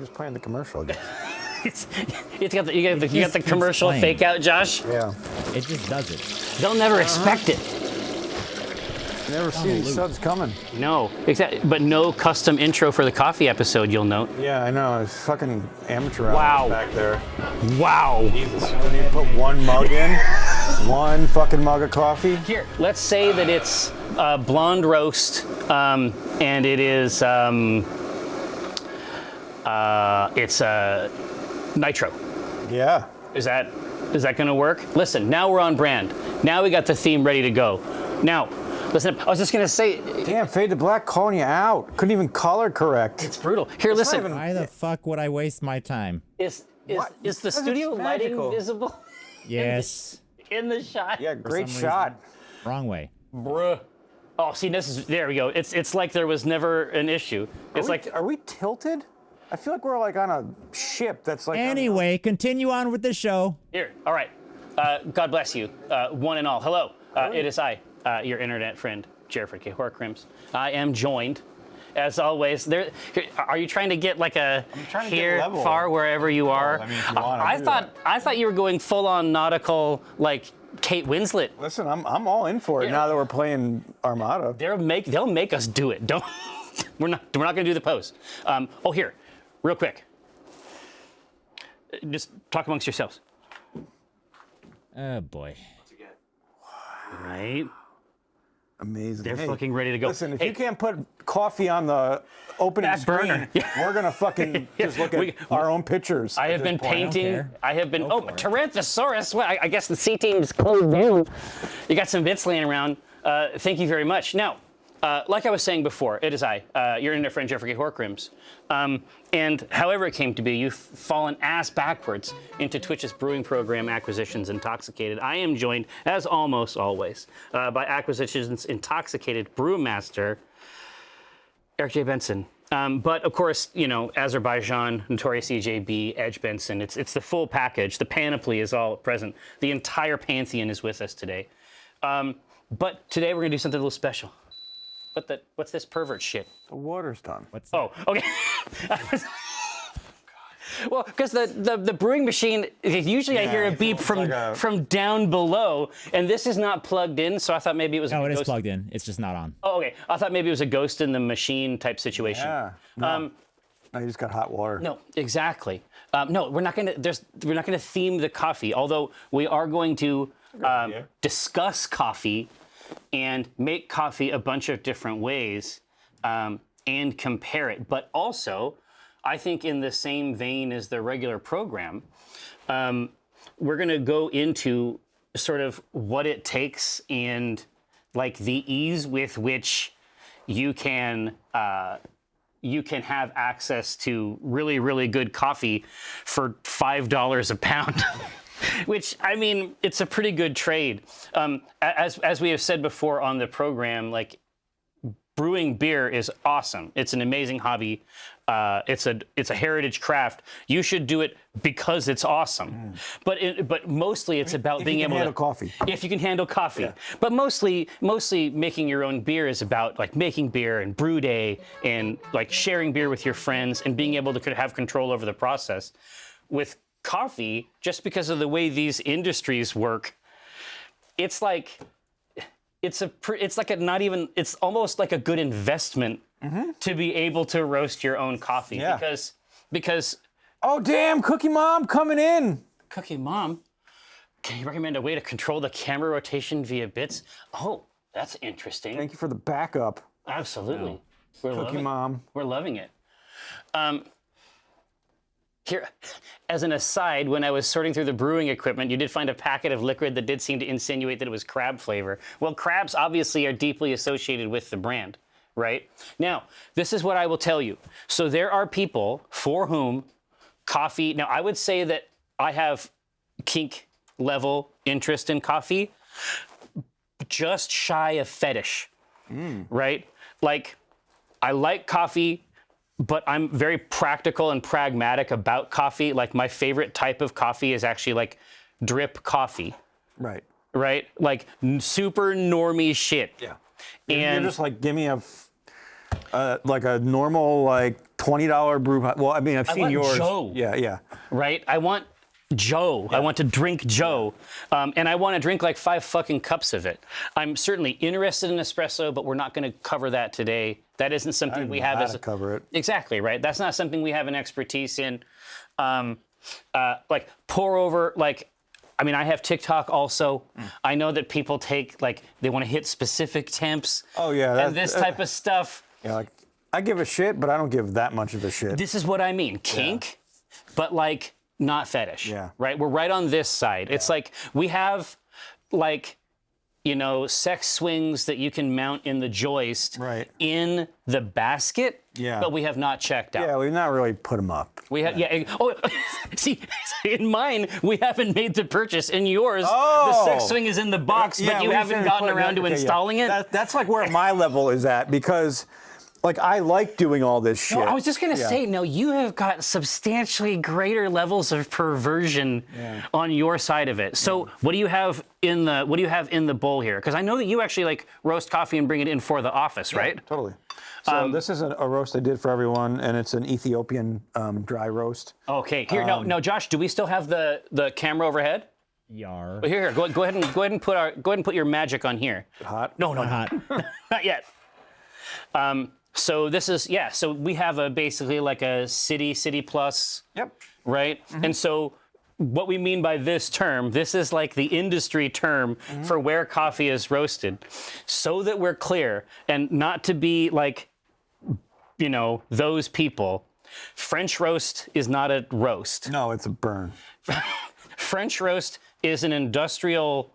just playing the commercial again. you got the commercial fake out, Josh? Yeah. It just does it. They'll never expect it. Never see these subs coming. No, exactly. But no custom intro for the coffee episode, you'll note. Yeah, I know. It's fucking amateur Wow. hour back there. Wow. Jesus, you need to put one mug in. One fucking mug of coffee. Here, let's say that it's blonde roast, and it is it's nitro. Yeah. Is that going to work? Listen, now we're on brand. Now we got the theme ready to go. Now, listen, I was just going to say. Damn, Fade to Black calling you out. Couldn't even color correct. It's brutal. Here, It's listen. not even- Why the fuck would I waste my time? Is What? the Because studio it's lighting magical. visible Yes. in the shot? Yeah, great some shot. Wrong way. Bruh. Oh, see, there we go. It's like there was never an issue. It's Are we tilted? I feel like we're like on a ship that's like. Anyway, continue on with the show. Here. All right. God bless you, one and all. Hello. It is I, your internet friend, Jeffrey K. Horkrims. I am joined, as always. Are you trying to get like a trying to get here, level. far, wherever you are? I mean, if you want, I'll do I thought you were going full on nautical, like Kate Winslet. Listen, I'm all in for it now that we're playing Armada. They'll make us do it. Don't. We're not gonna do the pose. Here, real quick. Just talk amongst yourselves. Oh boy. Right? Amazing. They're Hey, fucking ready to go. Listen, if Hey, you can't put coffee on the opening Back screen, burner. Yeah. we're gonna fucking just look at our own pictures. I at have this been point. painting. care. I have been. Go Oh, for it. Tyrannosaurus. Well, I guess the C team's closed down. You got some bits laying around. Thank you very much. Now, like I was saying before, it is I, your internet friend Jeffrey K. Horkrims. And however it came to be, you've fallen ass backwards into Twitch's brewing program, Acquisitions Intoxicated. I am joined, as almost always, by Acquisitions Intoxicated brewmaster Eric J. Benson. But of course, you know, Azerbaijan, Notorious EJB, Edge Benson, it's the full package. The panoply is all present. The entire pantheon is with us today. But today we're gonna do something a little special. What's this pervert shit? The water's done. What's Oh, okay. Well, because the brewing machine, usually I hear a it's beep almost from like a- from down below, and this is not plugged in, so I thought maybe it was. No, a it is ghost. plugged in. It's just not on. Oh, okay. I thought maybe it was a ghost in the machine type situation. Yeah. No, you just got hot water. No, exactly. No, we're not gonna theme the coffee. Although we are going to idea. discuss coffee and make coffee a bunch of different ways and compare it. But also, I think in the same vein as the regular program, we're gonna go into sort of what it takes and like the ease with which you can have access to really, really good coffee for $5 a pound. Which, I mean, it's a pretty good trade. As we have said before on the program, like, brewing beer is awesome. It's an amazing hobby. It's a heritage craft. You should do it because it's awesome. But mostly it's about If being you can able handle to coffee. If you can handle coffee. Yeah. But mostly making your own beer is about like making beer and brew day and like sharing beer with your friends and being able to have control over the process. With coffee, just because of the way these industries work, it's like it's almost like a good investment to be able to roast your own coffee. Yeah. Because Oh damn, Cookie Mom coming in. Cookie Mom, can you recommend a way to control the camera rotation via bits? Oh, that's interesting. Thank you for the backup, Absolutely. We're Cookie Mom. We're loving it. Here, as an aside, when I was sorting through the brewing equipment, you did find a packet of liquid that did seem to insinuate that it was crab flavor. Well, crabs obviously are deeply associated with the brand, right? Now, this is what I will tell you. So there are people for whom coffee, now I would say that I have kink level interest in coffee, just shy of fetish, right? Like, I like coffee, but I'm very practical and pragmatic about coffee. Like, my favorite type of coffee is actually like drip coffee, Right. right? Like super normie shit. Yeah. And You're just like, give me like a normal like $20 brew. Well, I mean, I've seen want yours. Joe. Yeah. right? I want Joe. I want to drink Joe. And I want to drink like 5 fucking cups of it. I'm certainly interested in espresso, but we're not going to cover that today. That isn't something we have as a cover it. Exactly, right? That's not something we have an expertise in. Like pour over, like, I mean, I have TikTok also. I know that people take, like, they want to hit specific temps. Oh, yeah. And this type of stuff. Yeah, like, I give a shit, but I don't give that much of a shit. This is what I mean. Kink, but like not fetish. Yeah. Right? We're right on this side. It's like we have like, you know, sex swings that you can mount in the joist in the basket, but we have not checked out. Yeah, we've not really put them up. We have, oh, see, in mine, we haven't made the purchase. In yours, the sex swing is in the box, but you haven't gotten around to installing it. That's like where my level is at, because like I like doing all this shit. No, I was just gonna say, no, you have got substantially greater levels of perversion on your side of it. So what do you have in the bowl here? Because I know that you actually like roast coffee and bring it in for the office, right? Totally. So this is a roast I did for everyone, and it's an Ethiopian dry roast. Okay, here, no, Josh, do we still have the camera overhead? Yar. Well, here, go ahead and put your magic on here. Hot? No, Not hot. not yet. So this is, so we have basically like a city plus. Yep. Right? And so what we mean by this term, this is like the industry term for where coffee is roasted, so that we're clear and not to be like, you know, those people. French roast is not a roast. No, it's a burn. French roast is an industrial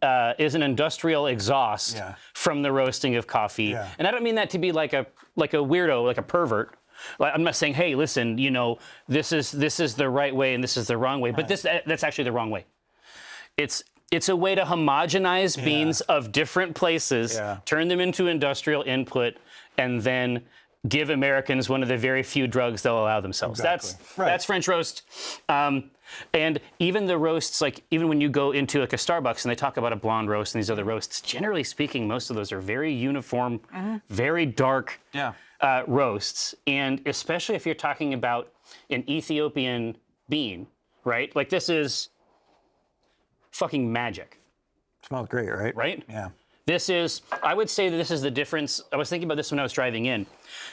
exhaust from the roasting of coffee. Yeah. And I don't mean that to be like a weirdo, like a pervert. Like, I'm not saying, hey, listen, you know, this is the right way and this is the wrong way, but that's actually the wrong way. It's a way to homogenize beans of different places, turn them into industrial input, and then give Americans one of the very few drugs they'll allow themselves. Exactly. That's French roast. And even the roasts, like even when you go into like a Starbucks and they talk about a blonde roast and these other roasts, generally speaking, most of those are very uniform, very dark roasts. And especially if you're talking about an Ethiopian bean, right? Like this is fucking magic. Smells great, right? Right? Yeah. I would say that this is the difference. I was thinking about this when I was driving in.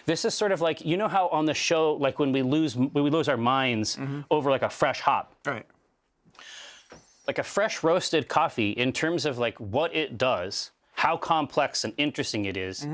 This is sort of like, you know how on the show, like when we lose our minds over like a fresh hop. Right. Like a fresh roasted coffee, in terms of like what it does, how complex and interesting it is,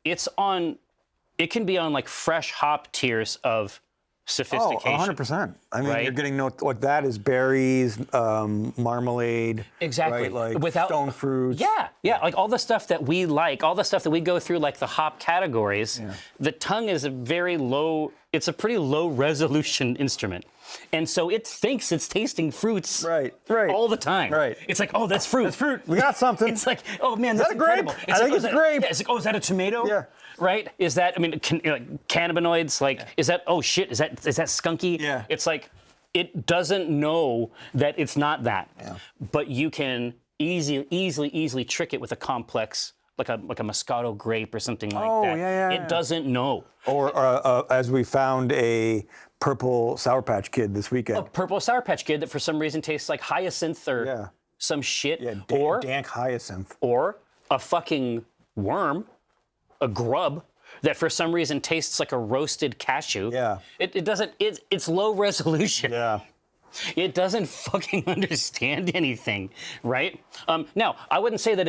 it can be on like fresh hop tiers of sophistication. 100%. I mean, you're getting what that is: berries, marmalade. Exactly. Right? Like without stone fruits. Yeah, like all the stuff that we like, all the stuff that we go through, like the hop categories. The tongue is it's a pretty low resolution instrument. And so it thinks it's tasting fruits all the time. Right. It's like, oh, that's fruit. That's fruit. We got something. It's like, oh man, is that's that a grape? incredible. I think it's grape. Yeah, it's like, oh, is that a tomato? Yeah. Right? Is that, I mean, like cannabinoids, like, is that, oh shit, is that skunky? Yeah. It's like, it doesn't know that it's not that. Yeah. But you can easily trick it with a complex, like a Moscato grape or something like that. It doesn't know. Or as we found a purple Sour Patch Kid this weekend. A purple Sour Patch Kid that for some reason tastes like hyacinth or some shit. Yeah, or dank hyacinth. Or a fucking worm, a grub, that for some reason tastes like a roasted cashew. Yeah. It doesn't, it's low resolution. Yeah. It doesn't fucking understand anything, right? Now, I wouldn't say that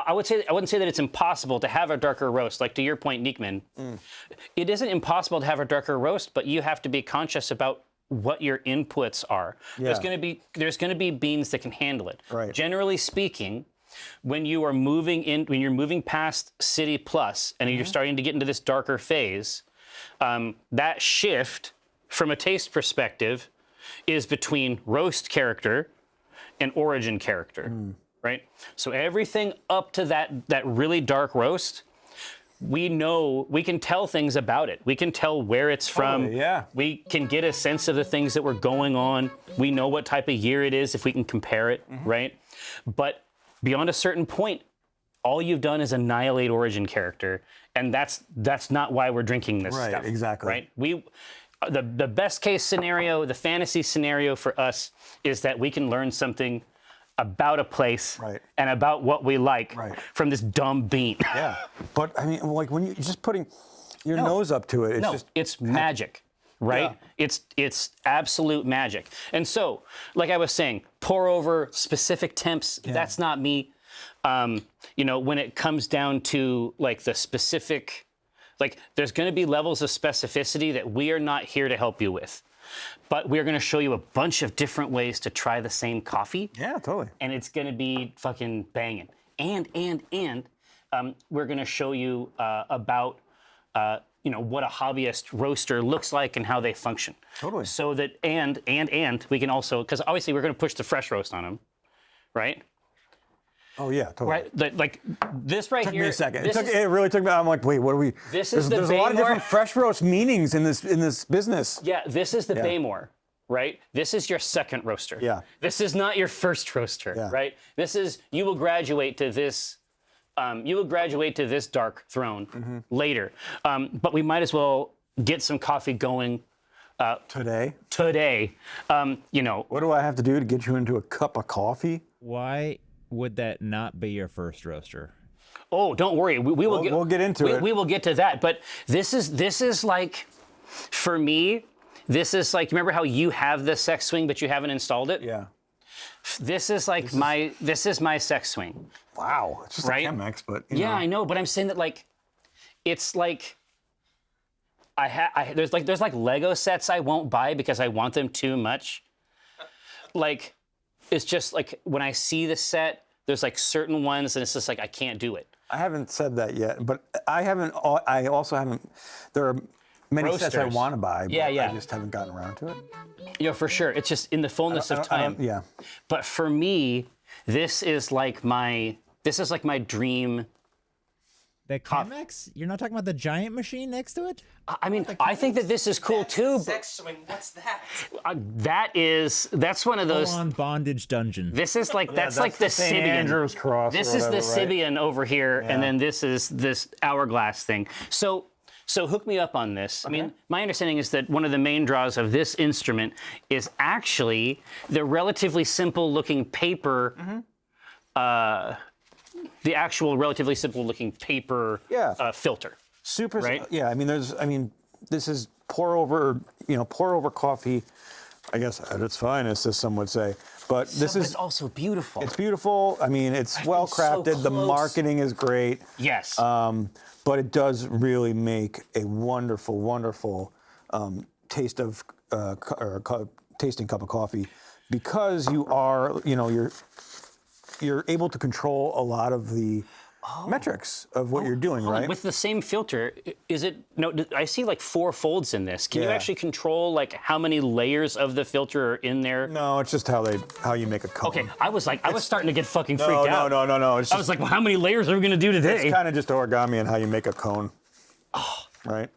I wouldn't say that it's impossible to have a darker roast. Like to your point, Nickman, it isn't impossible to have a darker roast, but you have to be conscious about what your inputs are. Yeah. There's gonna be beans that can handle it. Right. Generally speaking, when you're moving past City Plus and you're starting to get into this darker phase, that shift from a taste perspective is between roast character and origin character, right? So everything up to that really dark roast, we can tell things about it. We can tell where it's from. We can get a sense of the things that were going on. We know what type of year it is if we can compare it, right? But beyond a certain point, all you've done is annihilate origin character, and that's not why we're drinking this Right, stuff. exactly. Right. The best case scenario, the fantasy scenario for us is that we can learn something about a place Right. and about what we like Right. from this dumb bean. Yeah. But I mean, like when you're just putting your nose up to it, it's magic, right? Yeah. It's absolute magic. And so, like I was saying, pour over specific temps. That's not me. When it comes down to like the specific, like there's going to be levels of specificity that we are not here to help you with. But we're going to show you a bunch of different ways to try the same coffee. Yeah, totally. And it's going to be fucking banging. And we're going to show you about, what a hobbyist roaster looks like and how they function. Totally. So that, and we can also, because obviously we're going to push the fresh roast on them, right? Oh yeah, totally. Right, like this right Took here. me a second. this It is- really took me. I'm like, wait, what are we? This is the there's a lot of Baymore. different fresh roast meanings in this business. Yeah, this is the Baymore, right? This is your second roaster. Yeah. This is not your first roaster, Yeah. right? This is, you will graduate to this. You will graduate to this dark throne later. But we might as well get some coffee going Today. today. What do I have to do to get you into a cup of coffee? Why would that not be your first roaster? Oh, don't worry. We'll get into it. We will get to that. But this is like, for me, this is like, remember how you have the sex swing, but you haven't installed it? Yeah. This is like this is my sex swing. Wow. It's just Right? a Chemex, but Yeah, I know, but I'm saying that like, it's like, there's like Lego sets I won't buy because I want them too much. Like, it's just like when I see the set, there's like certain ones, and it's just like I can't do it. I haven't said that yet, but I also haven't. There are many sets I Roasters. want to buy, but Yeah. I just haven't gotten around to it. For sure. It's just in the fullness of time. Yeah. But for me, this is like my dream. The Chemex? You're not talking about the giant machine next to it? I mean, I think that this is cool too. But Sex swing, what's that? that's one of those. Full on bondage dungeon. This is like that's like the St. Sibian. Andrew's cross. This is the Sibian over here, and then this is this hourglass thing. So hook me up on this. I mean, my understanding is that one of the main draws of this instrument is actually the relatively simple looking paper. The actual relatively simple looking paper filter. Super. Right? Yeah. This is pour over coffee. I guess at its finest, as some would say. But this It's is. also beautiful. It's beautiful. I mean, it's well so crafted. The close. marketing is great. Yes. But it does really make a wonderful, wonderful taste of tasting cup of coffee, because you are, you're able to control a lot of the metrics of what you're doing, right? With the same filter, is it? No, I see like 4 folds in this. Can you Yeah. actually control like how many layers of the filter are in there? No, it's just how you make a cone. Okay, I was starting to get fucking freaked No, out. no. It's I was just, like, well, how many layers are we gonna do today? it's kind of just origami and how you make a cone. Right?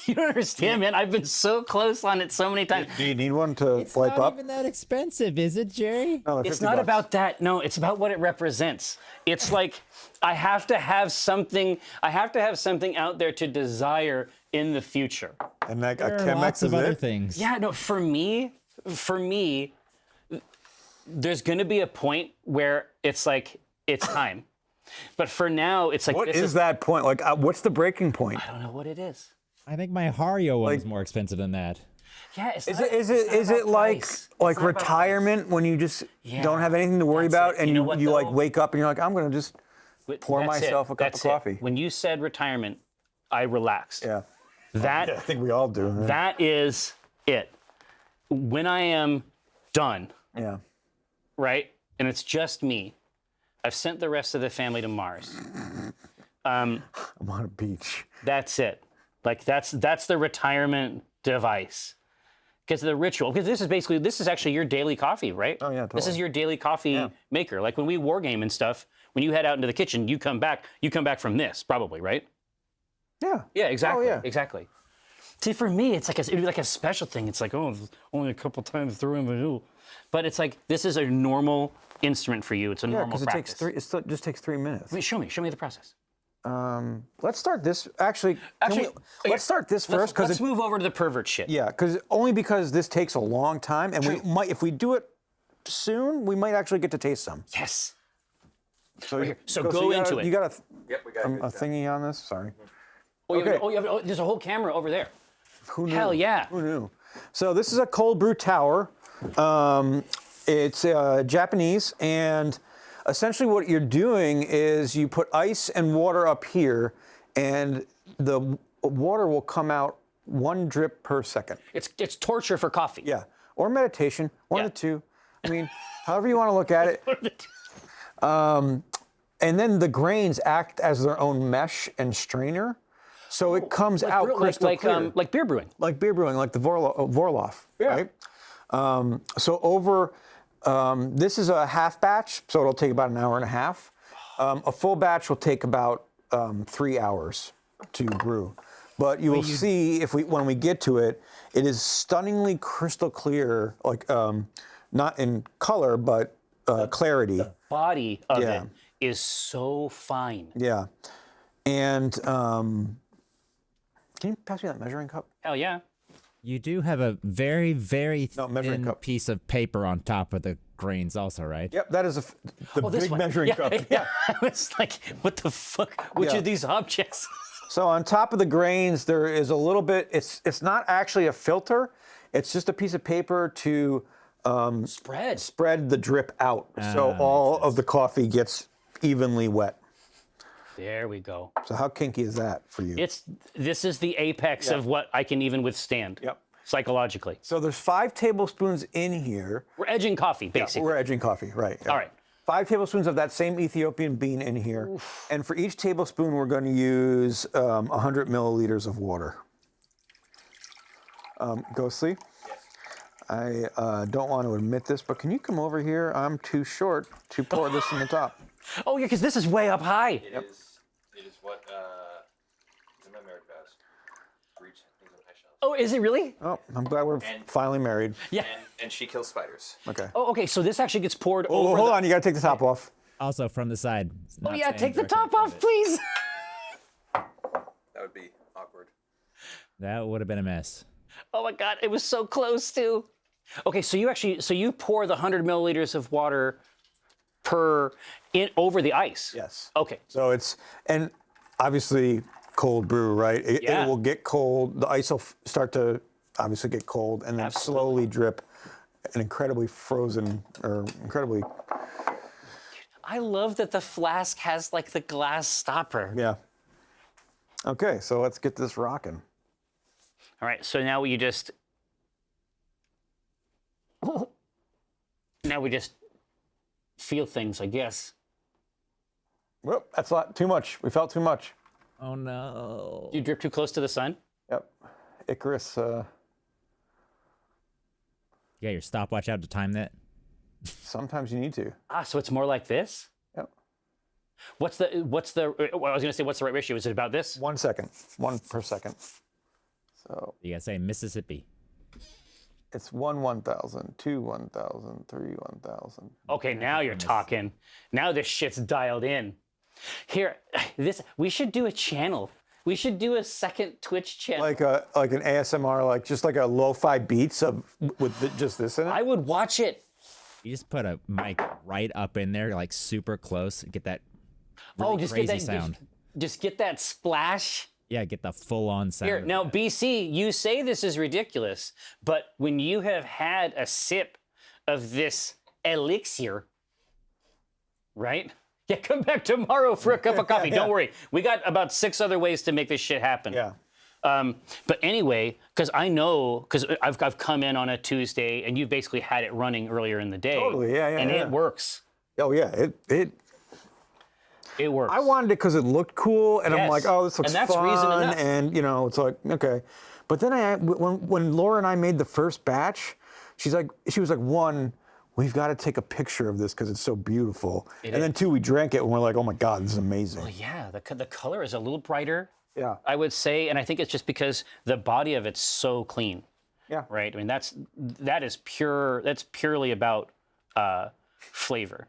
You don't understand, man. I've been so close on it so many times. Do you need one to It's wipe not up? even that expensive, is it, Jerry? No, It's 50 not bucks. about that. No, it's about what it represents. It's like I have to have something out there to desire in the future. And like There a are Chemex lots is of other it? things. Yeah, no, for me, there's going to be a point where it's like it's time. But for now, it's like What this is that point? Like, what's the breaking point? I don't know what it is. I think my Hario one Like- is more expensive than that. Yeah, it's Is not, it is it's it not is it about like price. like It's not about retirement when you just Yeah, don't have anything to worry that's about it. and You know what, you like though? wake up and you're like, I'm gonna just price. pour That's myself it. a cup That's of it. coffee. When you said retirement, I relaxed. Yeah. That I think we all do. Right? that is it. When I am done, Yeah. right? And it's just me. I've sent the rest of the family to Mars. I'm on a beach. That's it. Like that's the retirement device. Because the ritual. Because this is actually your daily coffee, right? Oh, yeah, This is totally. your daily coffee maker. Like when we war game and stuff, when you head out into the kitchen, you come back from this, probably, right? Yeah. Yeah, exactly. yeah. Exactly. See, for me, it's like it'd be like a special thing. It's like, oh, only a couple times through in the but it's like this is a normal instrument for you. It's a Yeah, normal because it practice. takes three. It just takes 3 minutes. Wait, show me the process. Let's start this. Actually, let's start this first because Let's move over to the pervert shit. yeah, because this takes a long time, and we might, if we do it soon, we might actually get to taste some. Yes. So, So go into it. You got Yep, we got a thingy on this? Sorry. Oh, there's a whole camera over there. Who knew? Hell yeah. Who knew? So this is a cold brew tower. It's Japanese, and essentially what you're doing is you put ice and water up here, and the water will come out 1 drip per second. It's torture for coffee. Yeah, or meditation, one of the two. I mean, however you want to look at it. And then the grains act as their own mesh and strainer, so it comes out crystal clear. Like beer brewing. Like beer brewing, like the Vorloff, right? So over, this is a half batch, so it'll take about an hour and a half. A full batch will take about 3 hours to brew. But you will see when we get to it, it is stunningly crystal clear, like not in color, but clarity. The body of it is so fine. Yeah. And can you pass me that measuring cup? Hell yeah. You do have a very, very measuring thin cup. piece of paper on top of the grains also, right? Yep, that is the this big one. measuring cup. Yeah. I was like, what the fuck? Which Yeah. of these objects? So on top of the grains, there is a little bit, it's not actually a filter. It's just a piece of paper to spread the drip out. So all of the coffee gets evenly wet. There we go. So how kinky is that for you? This is the apex of what I can even withstand. Yep. Psychologically. So there's 5 tablespoons in here. We're edging coffee, basically. We're edging coffee, right. Yeah. All right. 5 tablespoons of that same Ethiopian bean in here. Oof. And for each tablespoon, we're going to use 100 milliliters of water. Ghostly? Yes. I don't want to admit this, but can you come over here? I'm too short to pour this in the top. Oh, yeah, because this is way up high. It is what Zimmer does. Reach things on high shelves. Oh, is it really? Oh, I'm glad we're finally married. Yeah. And she kills spiders. Okay. Oh, okay, so this actually gets poured Oh, over. hold on, you got to take the top off. Also from the side. Oh, yeah, take the top off, please. That would be awkward. That would have been a mess. Oh my God, it was so close too. Okay, so you pour the 100 milliliters of water over the ice. Yes. Okay. So and obviously cold brew, right? It will get cold. The ice will start to obviously get cold and then slowly drip an incredibly frozen or incredibly. I love that the flask has like the glass stopper. Yeah. Okay, so let's get this rocking. All right, so now we just feel things, I guess. Whoop, that's a lot too much. We felt too much. Oh no. Do you drip too close to the sun? Yep. Icarus. You got your stopwatch out to time that? Sometimes you need to. Ah, so it's more like this? Yep. What's the well, I was gonna say what's the right ratio? Is it about this? 1 second. 1 per second. So You gotta say Mississippi. it's 1 1,000, 2 1,000, 3 1,000. Okay, now you're talking. Now this shit's dialed in. Here, we should do a channel. We should do a second Twitch channel. Like an ASMR, like just like a lo-fi beats with just this in it. I would watch it. You just put a mic right up in there, like super close. Get that really just crazy get that sound. Just get that splash. Yeah, get the full-on sound. Here, now, BC, you say this is ridiculous, but when you have had a sip of this elixir, right? Yeah, come back tomorrow for a cup of coffee. Don't worry. We got about 6 other ways to make this shit happen. Yeah. But anyway, because I've come in on a Tuesday and you've basically had it running earlier in the day. Totally, yeah, And it works. Oh yeah, It works. I wanted it because it looked cool, and I'm Yes. like, oh, this looks And that's reason fun, enough. and it's like okay. But then when Laura and I made the first batch, she was like, 1, we've got to take a picture of this because it's so beautiful, and then 2, we drank it and we're like, oh my God, this is amazing. Well, yeah, the color is a little brighter. Yeah. I would say, and I think it's just because the body of it's so clean. Yeah. Right. I mean, that is pure. That's purely about flavor.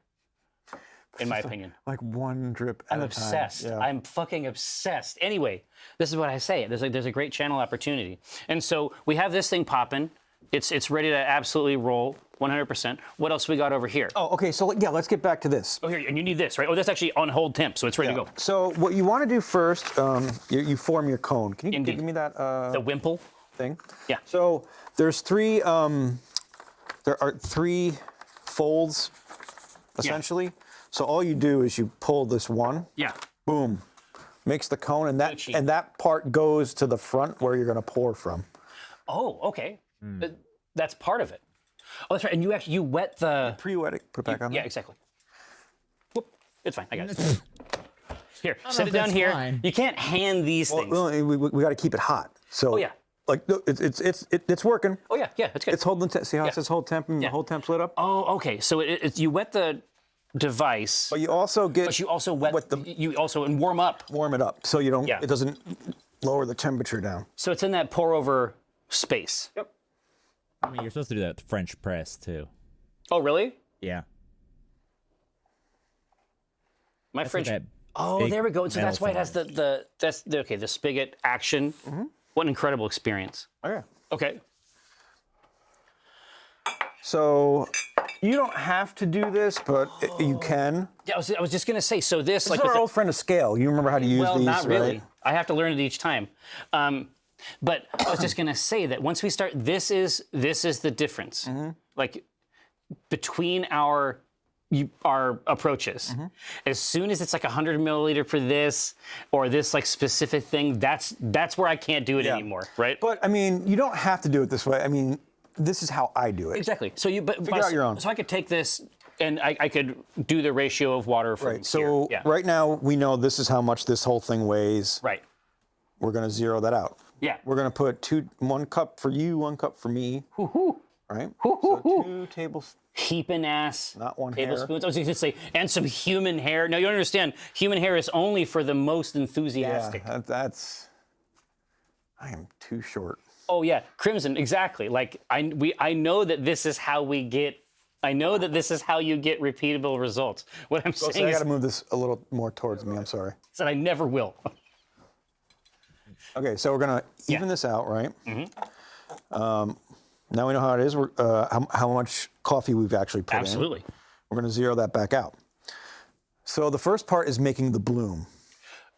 in my opinion. Like one drip at I'm a obsessed. time. Yeah. I'm fucking obsessed. Anyway, this is what I say. There's a great channel opportunity. And so we have this thing popping. It's ready to absolutely roll 100%. What else we got over here? Oh, okay. So yeah, let's get back to this. Oh, here, and you need this, right? Oh, that's actually on hold temp, so it's ready to go. So what you want to do first, you form your cone. Can you Indeed. give me that The wimple. thing? Yeah. So there's three. There are three folds, essentially. So all you do is you pull this one. Yeah. Boom, makes the cone, and Gucci. that part goes to the front where you're going to pour from. Oh, okay. That's part of it. Oh, that's right. And you wet the. Pre-wet it. Put it back on. Yeah, there. exactly. Whoop. It's fine. I got it. Here, know set if it down that's here. fine. You can't hand these things. Well, we got to keep it hot. So. Oh, yeah. Like no, it's working. Oh yeah, that's good. It's holding. See how Yeah. it says hold temp and the hold temp's lit up. Oh, okay. So you wet the device, But you also get. but you also wet with the you also and warm up. warm it up so you don't. Yeah. It doesn't lower the temperature down. So it's in that pour over space. Yep. I mean, you're supposed to do that with French press too. Oh, really? Yeah. My That's fridge. what that Oh, big there we go. So metal that's why it has thing the spigot action. What an incredible experience. Okay. Okay. So you don't have to do this, but you can. Yeah, I was just gonna say. So this This like is with our old friend of scale. You remember how to use well, these, not really. right? I have to learn it each time. But I was just gonna say that once we start, this is the difference. Like between our approaches. As soon as it's like 100 milliliter for this or this like specific thing, that's where I can't do it anymore, right? But I mean, you don't have to do it this way. I mean, this is how I do it. Exactly. So you Figure out your own. So I could take this and I could do the ratio of water from Right. So here. Yeah. right now we know this is how much this whole thing weighs. Right. We're gonna zero that out. Yeah. We're gonna put 1 cup for you, 1 cup for me. Right. So 2 tablespoons. Heaping ass. Not one hair. tablespoons. I was going to say, and some human hair. Now you understand, human hair is only for the most enthusiastic. Yeah, that's. I am too short. Oh yeah, crimson. Exactly. Like I know that this is how we get. I know that this is how you get repeatable results. What I'm So saying I is got to move this a little more towards me. I'm sorry. that I never will. Okay, so we're gonna even this out, right? Now we know how it is. We're how much coffee we've actually put in. Absolutely. We're gonna zero that back out. So the first part is making the bloom.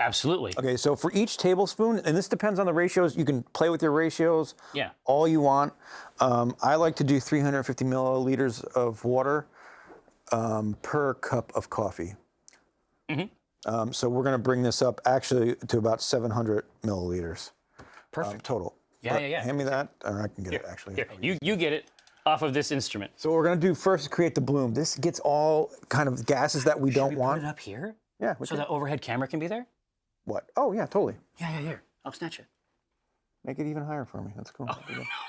Absolutely. Okay, so for each tablespoon, and this depends on the ratios. You can play with your ratios. Yeah. All you want. I like to do 350 milliliters of water per cup of coffee. So we're going to bring this up actually to about 700 milliliters total. Yeah, yeah, yeah. Hand me that, or I can get it actually. Here, you get it off of this instrument. So what we're going to do first is create the bloom. This gets all kind of gases that we don't Put want. it up here Yeah. so the overhead camera can be there. What? Oh yeah, totally. Yeah. Here, I'll snatch it. Make it even higher for me. That's cool. Oh,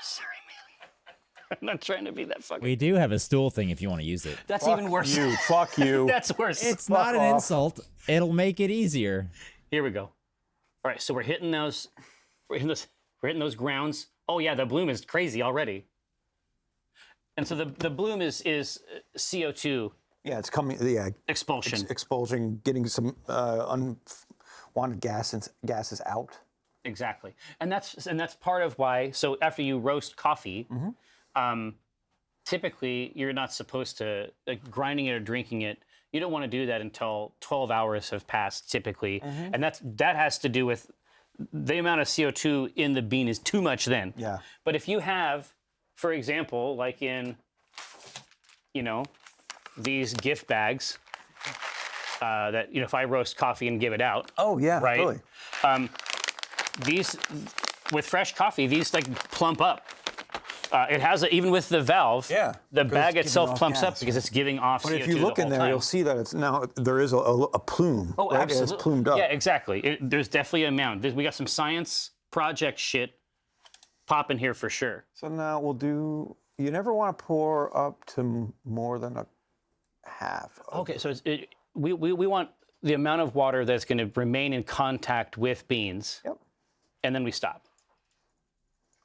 sorry, man. I'm not trying to be that fucking. We do have a stool thing if you want to use it. That's even worse. You. Fuck you. That's worse. It's Fuck not an off. insult. It'll make it easier. Here we go. All right, so we're hitting those. We're hitting those grounds. Oh yeah, the bloom is crazy already. And so the bloom is CO2 Yeah, it's coming. Yeah, expulsion. expulsion, getting some unwanted gases out. Exactly, and that's part of why. So after you roast coffee, typically you're not supposed to grinding it or drinking it. You don't want to do that until 12 hours have passed, typically, and that has to do with the amount of CO2 in the bean is too much then. Yeah. But if you have, for example, like in, these gift bags that if I roast coffee and give it out. Oh yeah, Right. Really. These, with fresh coffee, these like plump up. It has even with the valve. Yeah, The because bag it's itself giving off plumps up gas. because it's giving off But CO2 if you look the in whole there, time. you'll see that it's now there is a plume. Oh, right? absolutely. It's plumed up. Yeah, exactly. There's definitely a mound. We got some science project shit popping here for sure. So now we'll do. You never want to pour up to more than a half. Okay, so we want the amount of water that's going to remain in contact with beans, Yep. and then we stop.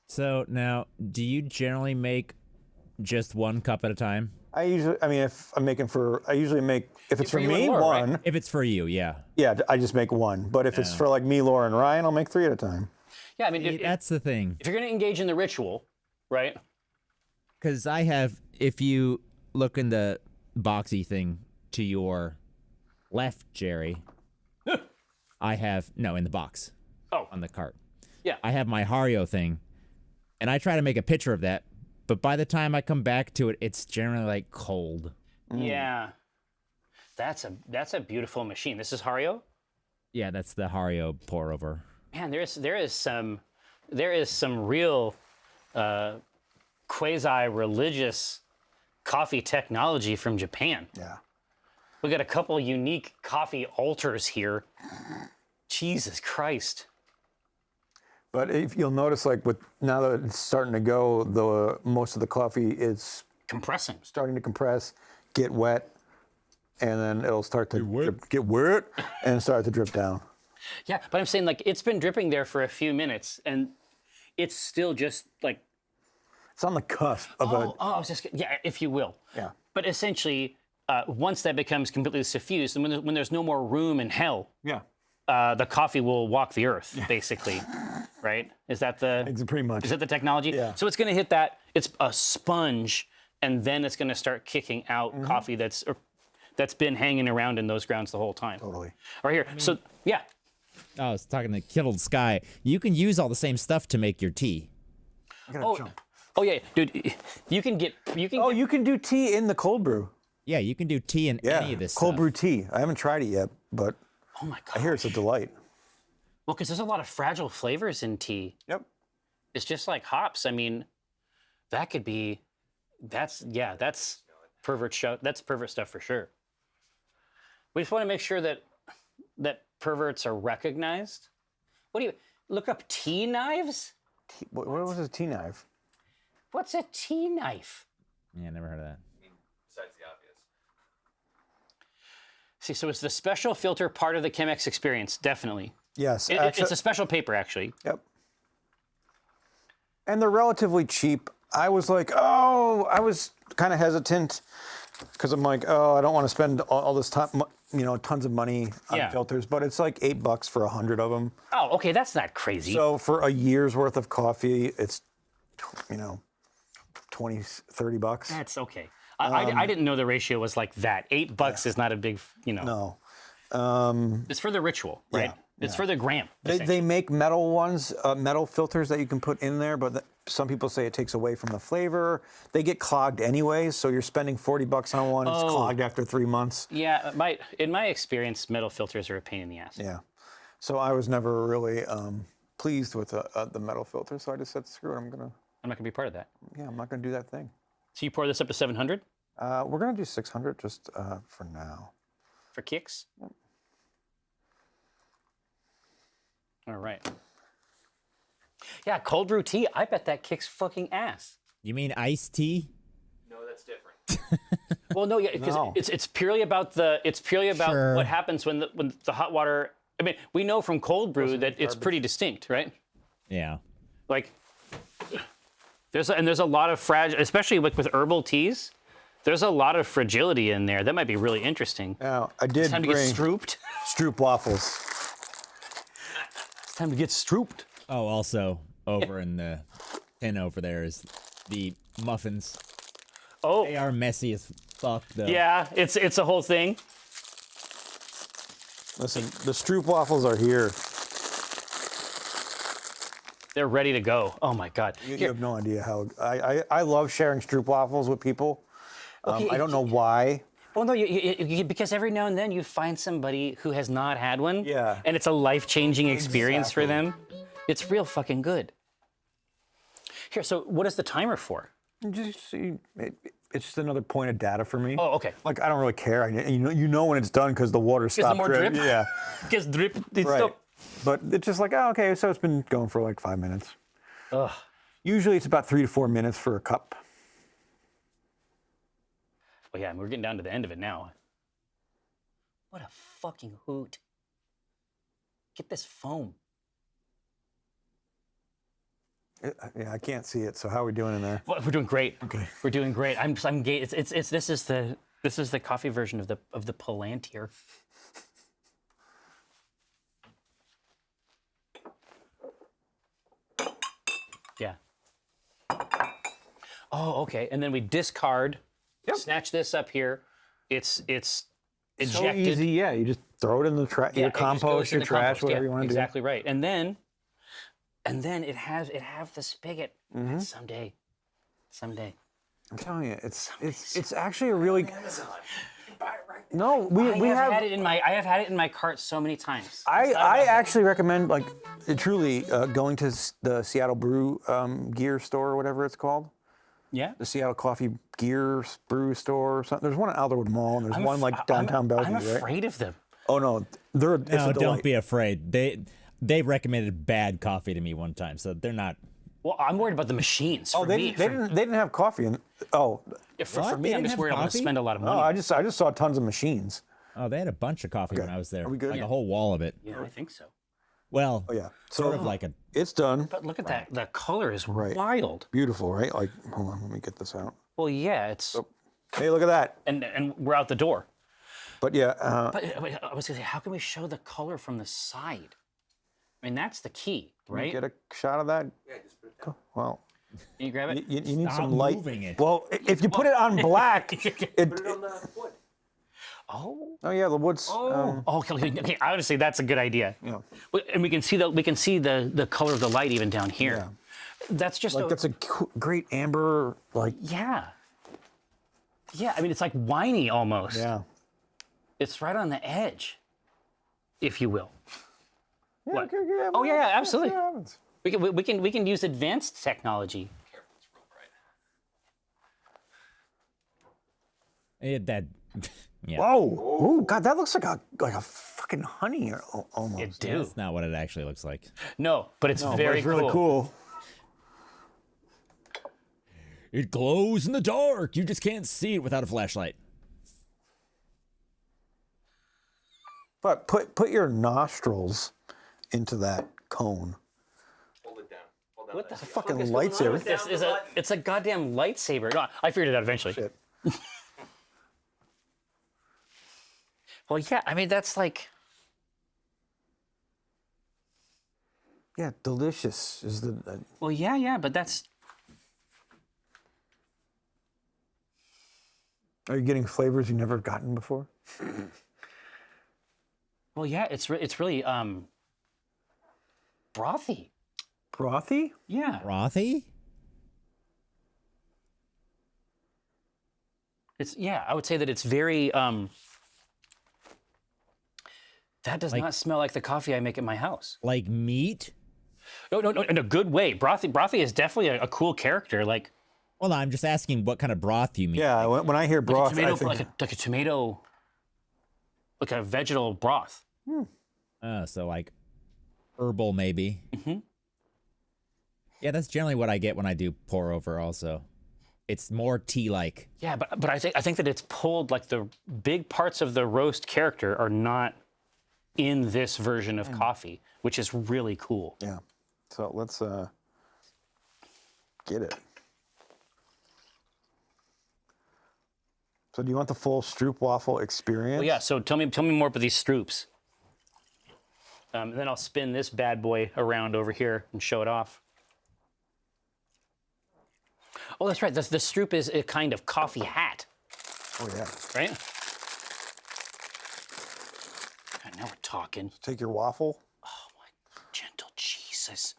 So now, do you generally make just 1 cup at a time? I mean, if I'm making I usually make, if it's for you and me, Laura, right? one. If it's for you, yeah. Yeah, I just make one. But if it's for like me, Laura, and Ryan, I'll make 3 at a time. Yeah, I mean, That's the thing. if you're going to engage in the ritual, right? Because I have, if you look in the boxy thing to your left, Jerry, I have, no, in the box. Oh. On the cart. Yeah. I have my Hario thing, and I try to make a picture of that, but by the time I come back to it, it's generally like cold. Yeah. That's a beautiful machine. This is Hario? Yeah, that's the Hario pour over. Man, there is some real quasi-religious coffee technology from Japan. Yeah. We got a couple unique coffee altars here. Jesus Christ. But if you'll notice, like now that it's starting to go, most of the coffee is Compressing. starting to compress, get wet, and then it'll start to get wet and start to drip down. Yeah, but I'm saying like it's been dripping there for a few minutes and it's still just like It's on the cusp of I was just yeah, if you will. Yeah. But essentially, once that becomes completely suffused, and when there's no more room in hell, yeah. the coffee will walk the earth, basically, right? Is that Pretty much. Is that the technology? Yeah. So it's going to hit that. It's a sponge, and then it's going to start kicking out coffee that's been hanging around in those grounds the whole time. Totally. Right here. So yeah. Oh, I was talking to Kittled Sky. You can use all the same stuff to make your tea. I gotta jump. Oh yeah, dude. You can get. Oh, you can do tea in the cold brew. Yeah, you can do tea in Yeah. any of this Cold stuff. brew tea. I haven't tried it yet, but Oh my god. I hear it's a delight. Well, because there's a lot of fragile flavors in tea. Yep. It's just like hops. I mean, that could be. That's pervert show. That's pervert stuff for sure. We just want to make sure that perverts are recognized. What do you look up? Tea knives? What was a tea knife? What's a tea knife? Yeah, never heard of that. I mean, besides the obvious. See, so it's the special filter part of the Chemex experience, definitely. Yes. It's a special paper, actually. Yep. And they're relatively cheap. I was like, I was kind of hesitant because I'm like, I don't want to spend all this time, tons of money on filters. But it's like $8 for 100 of them. Oh, okay, that's not crazy. So for a year's worth of coffee, it's, 20, 30 bucks. That's okay. I didn't know the ratio was like that. $8 is not a big, No. It's for the ritual, right? It's for the gram. They make metal ones, metal filters that you can put in there, but some people say it takes away from the flavor. They get clogged anyways, so you're spending $40 on one. It's clogged after 3 months. Yeah, in my experience, metal filters are a pain in the ass. Yeah. So I was never really pleased with the metal filter, so I just said, screw it, I'm I'm not gonna be part of that. not gonna do that thing. So you pour this up to 700 We're gonna do 600 just for now. for kicks. All right. Yeah, cold brew tea. I bet that kicks fucking ass. You mean iced tea? No, that's different. Well, no, yeah, because No. it's purely about Sure. what happens when the hot water. I mean, we know from cold brew that it's pretty distinct, right? Yeah. Like, there's a lot of fragile, especially with herbal teas. There's a lot of fragility in there. That might be really interesting. Now I did Time to get bring strooped. Stroopwafels. It's time to get strooped. Oh, also over in the tin over there is the muffins. Oh, They are messy as fuck, though. yeah, it's a whole thing. Listen, the Stroopwafels are here. They're ready to go. Oh my god. You Here, have no idea how I love sharing Stroopwafels with people. Okay, I don't know why. well, no, because every now and then you find somebody who has not had one. Yeah. And it's a life-changing experience for them. It's real fucking good. Here, so what is the timer for? Just it's just another point of data for me. Oh, okay. Like I don't really care. You know when it's done because the water stopped. more drip? Yeah. Because drip. It's Right. still, But it's just like, okay, so it's been going for like 5 minutes. ugh. Usually it's about 3 to 4 minutes for a cup. Well, yeah, we're getting down to the end of it now. What a fucking hoot. Get this foam. Yeah, I can't see it. So how are we doing in there? Well, we're doing great. Okay. We're doing great. I'm it's this is the coffee version of the Palantir. Yeah. Oh, okay. And then we discard, snatch this up here. It's So ejected. easy. Yeah, you just throw it in the your It just goes compost, in your the trash, compost. whatever Yeah, you want to exactly right. And then it have the spigot. Mm-hmm. Someday. do. I'm telling you, it's actually a really. No, we I have have. had it in my cart so many times. I actually recommend truly going to the Seattle Brew Gear store or whatever it's called. Yeah. The Seattle Coffee Gear Brew store or something. There's one at Alderwood Mall and there's one downtown Bellevue, I'm right? afraid of them. Oh no, it's No, a don't delight. be afraid. They recommended bad coffee to me one time, so they're not. Well, I'm worried about the machines. Oh, For they me, didn't have coffee in. Oh, for What? me, They I'm didn't just have worried I'm going to coffee? spend a lot of money. no, I just saw tons of machines. Oh, they had a bunch of coffee when I was there. Are we good? Like Yeah. a whole wall of it. Yeah, I think so. Well, Oh yeah, sort of like a. it's done. But look at that. The color is Right. wild. Beautiful, right? Like, hold on, let me get this out. Well, yeah, it's Hey, look at that. and we're out the door. But yeah, But wait, I was going to say, how can we show the color from the side? I mean, that's the key, right? get a shot of that. Yeah, just put it down. Well, Can you grab it? you need Stop some light. moving it. Well, if you put it on black, Put it on the wood. Oh. oh yeah, the wood's. Oh, okay. Honestly, that's a good idea. Yeah. And we can see the color of the light even down here. Yeah. That's just Like that's a great amber, like. yeah. Yeah, I mean it's like winey almost. Yeah. It's right on the edge, if you will. What? Okay, yeah, Oh, yeah, well, absolutely. see what happens. We can use advanced technology. Careful, it's real bright. That. Yeah. Whoa! Ooh, God, that looks like a fucking honey almost. It do. That's not what it actually looks like. No, but it's No, but very it's really cool. It glows in the dark. You just can't see it without a flashlight. But put your nostrils into that cone. Hold it down. Hold down. What the that. Fucking fuck is going on lightsaber. with this? It's a goddamn lightsaber. No, I figured it out eventually. Shit. Well, yeah, I mean that's like Yeah, delicious is the. well, yeah, but that's Are you getting flavors you've never gotten before? well, yeah, it's really brothy. Brothy? Yeah, Frothy? I would say that it's very that does not smell like the coffee I make at my house. Like meat? No, in a good way. Brothy is definitely a cool character. Like Well, no, I'm just asking what kind of broth you mean. Yeah, when I hear broth, tomato, I think like a tomato, like a vegetable broth. So like herbal maybe. Mm-hmm. Yeah, that's generally what I get when I do pour over also. It's more tea-like. Yeah, but I think that it's pulled like the big parts of the roast character are not in this version of coffee, which is really cool. yeah. So let's get it. So do you want the full Stroopwafel experience? Well, yeah. So tell me more about these Stroops. Then I'll spin this bad boy around over here and show it off. Oh, that's right. The Stroop is a kind of coffee hat, Oh yeah. right? God, now we're talking. Take your waffle. Oh my gentle Jesus!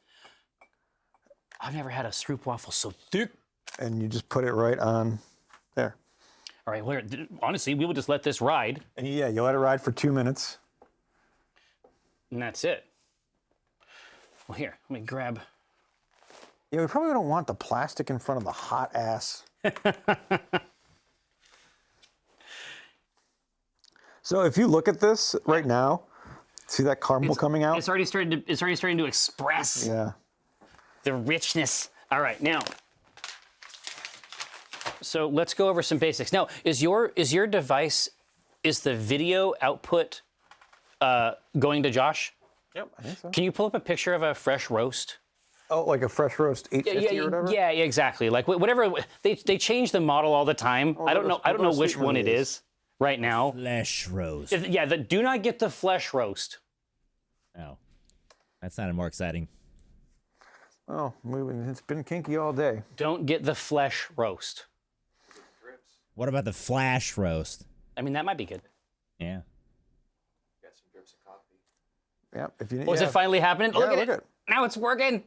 I've never had a Stroopwafel so thick. And you just put it right on there. All right, well, honestly, we will just let this ride, And yeah, you let it ride for 2 minutes. and that's it. Well, here, let me grab. Yeah, we probably don't want the plastic in front of the hot ass. So if you look at this right now, see that caramel coming out? It's already starting to express Yeah. the richness. All right, now. So let's go over some basics. Now, is your device, is the video output going to Josh? Yep, I think so. Can you pull up a picture of a fresh roast? Oh, like a fresh roast 850 or whatever? Yeah, exactly. Like whatever they change the model all the time. I don't know. I don't know which one it is right now. Flesh roast. Yeah, do not get the flesh roast. Oh, that sounded more exciting. Oh, it's been kinky all day. Don't get the flesh roast. What about the flash roast? I mean, that might be good. Yeah. Got some drips of coffee. Yeah. If you, Was it finally happening? Look at look it. at it. Now it's working.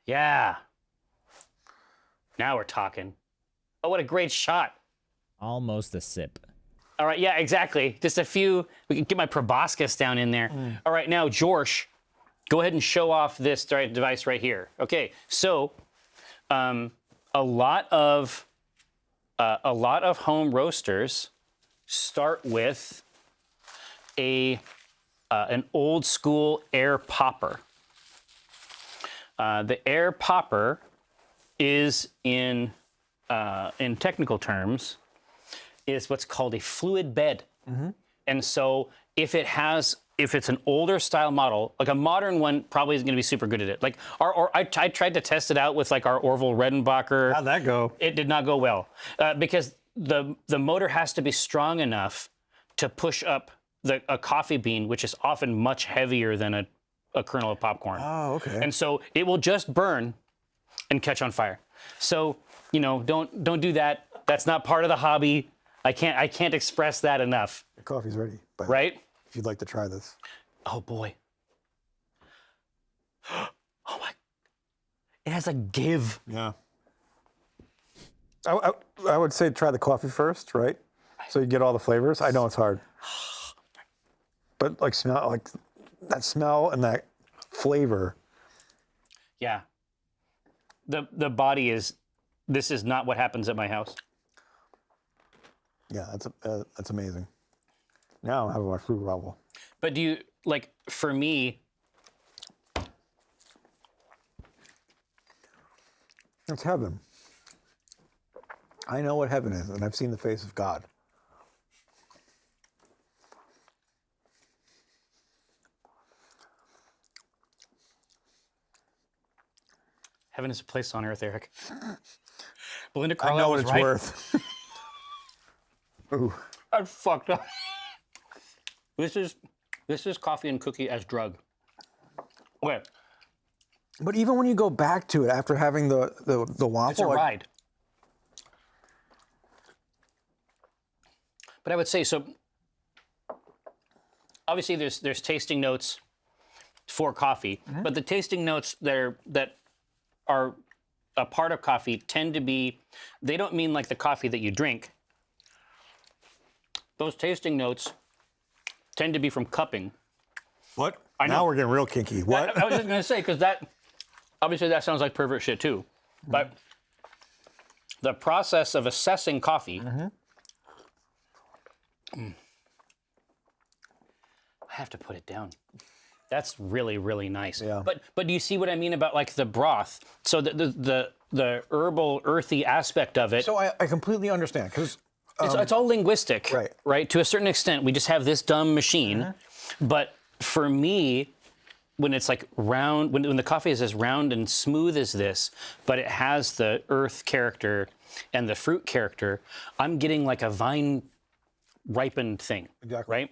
Yeah. Now we're talking. Oh, what a great shot. Almost a sip. All right, yeah, exactly. Just a few. We can get my proboscis down in there. All right, now, George, go ahead and show off this device right here. Okay, so a lot of home roasters start with an old school air popper. The air popper is in technical terms is what's called a fluid bed. And so if it's an older style model, like a modern one probably isn't going to be super good at it. Like I tried to test it out with like our Orville Redenbacher. How'd that go? It did not go well because the motor has to be strong enough to push up a coffee bean, which is often much heavier than a kernel of popcorn. Oh, okay. And so it will just burn and catch on fire. So, don't do that. That's not part of the hobby. I can't express that enough. The coffee's ready. But Right? if you'd like to try this. Oh boy. Oh my. It has a give. Yeah. I would say try the coffee first, right? So you get all the flavors. I know it's hard. But like that smell and that flavor. Yeah. The body this is not what happens at my house. Yeah, that's amazing. Now I'm having my fruit level. But do you like for me? It's heaven. I know what heaven is, and I've seen the face of God. Heaven is a place on earth, Eric. Belinda I Carlisle know what was it's right. worth. Ooh. I fucked up. This is coffee and cookie as drug. Okay, But even when you go back to it after having the waffle, it's a ride. But I would say so. Obviously, there's tasting notes for coffee, but the tasting notes that are a part of coffee tend to be. They don't mean like the coffee that you drink. Those tasting notes tend to be from cupping. What? I know. Now we're getting real kinky. What? I was just gonna say because that obviously that sounds like pervert shit too, but the process of assessing coffee. I have to put it down. That's really really nice. Yeah. But do you see what I mean about like the broth? So the herbal earthy aspect of it. So I completely understand because It's all linguistic, Right. To a certain extent, we just have this dumb machine. But for me, when it's like round, when the coffee is as round and smooth as this, but it has the earth character and the fruit character, I'm getting like a vine ripened thing. Exactly. Right?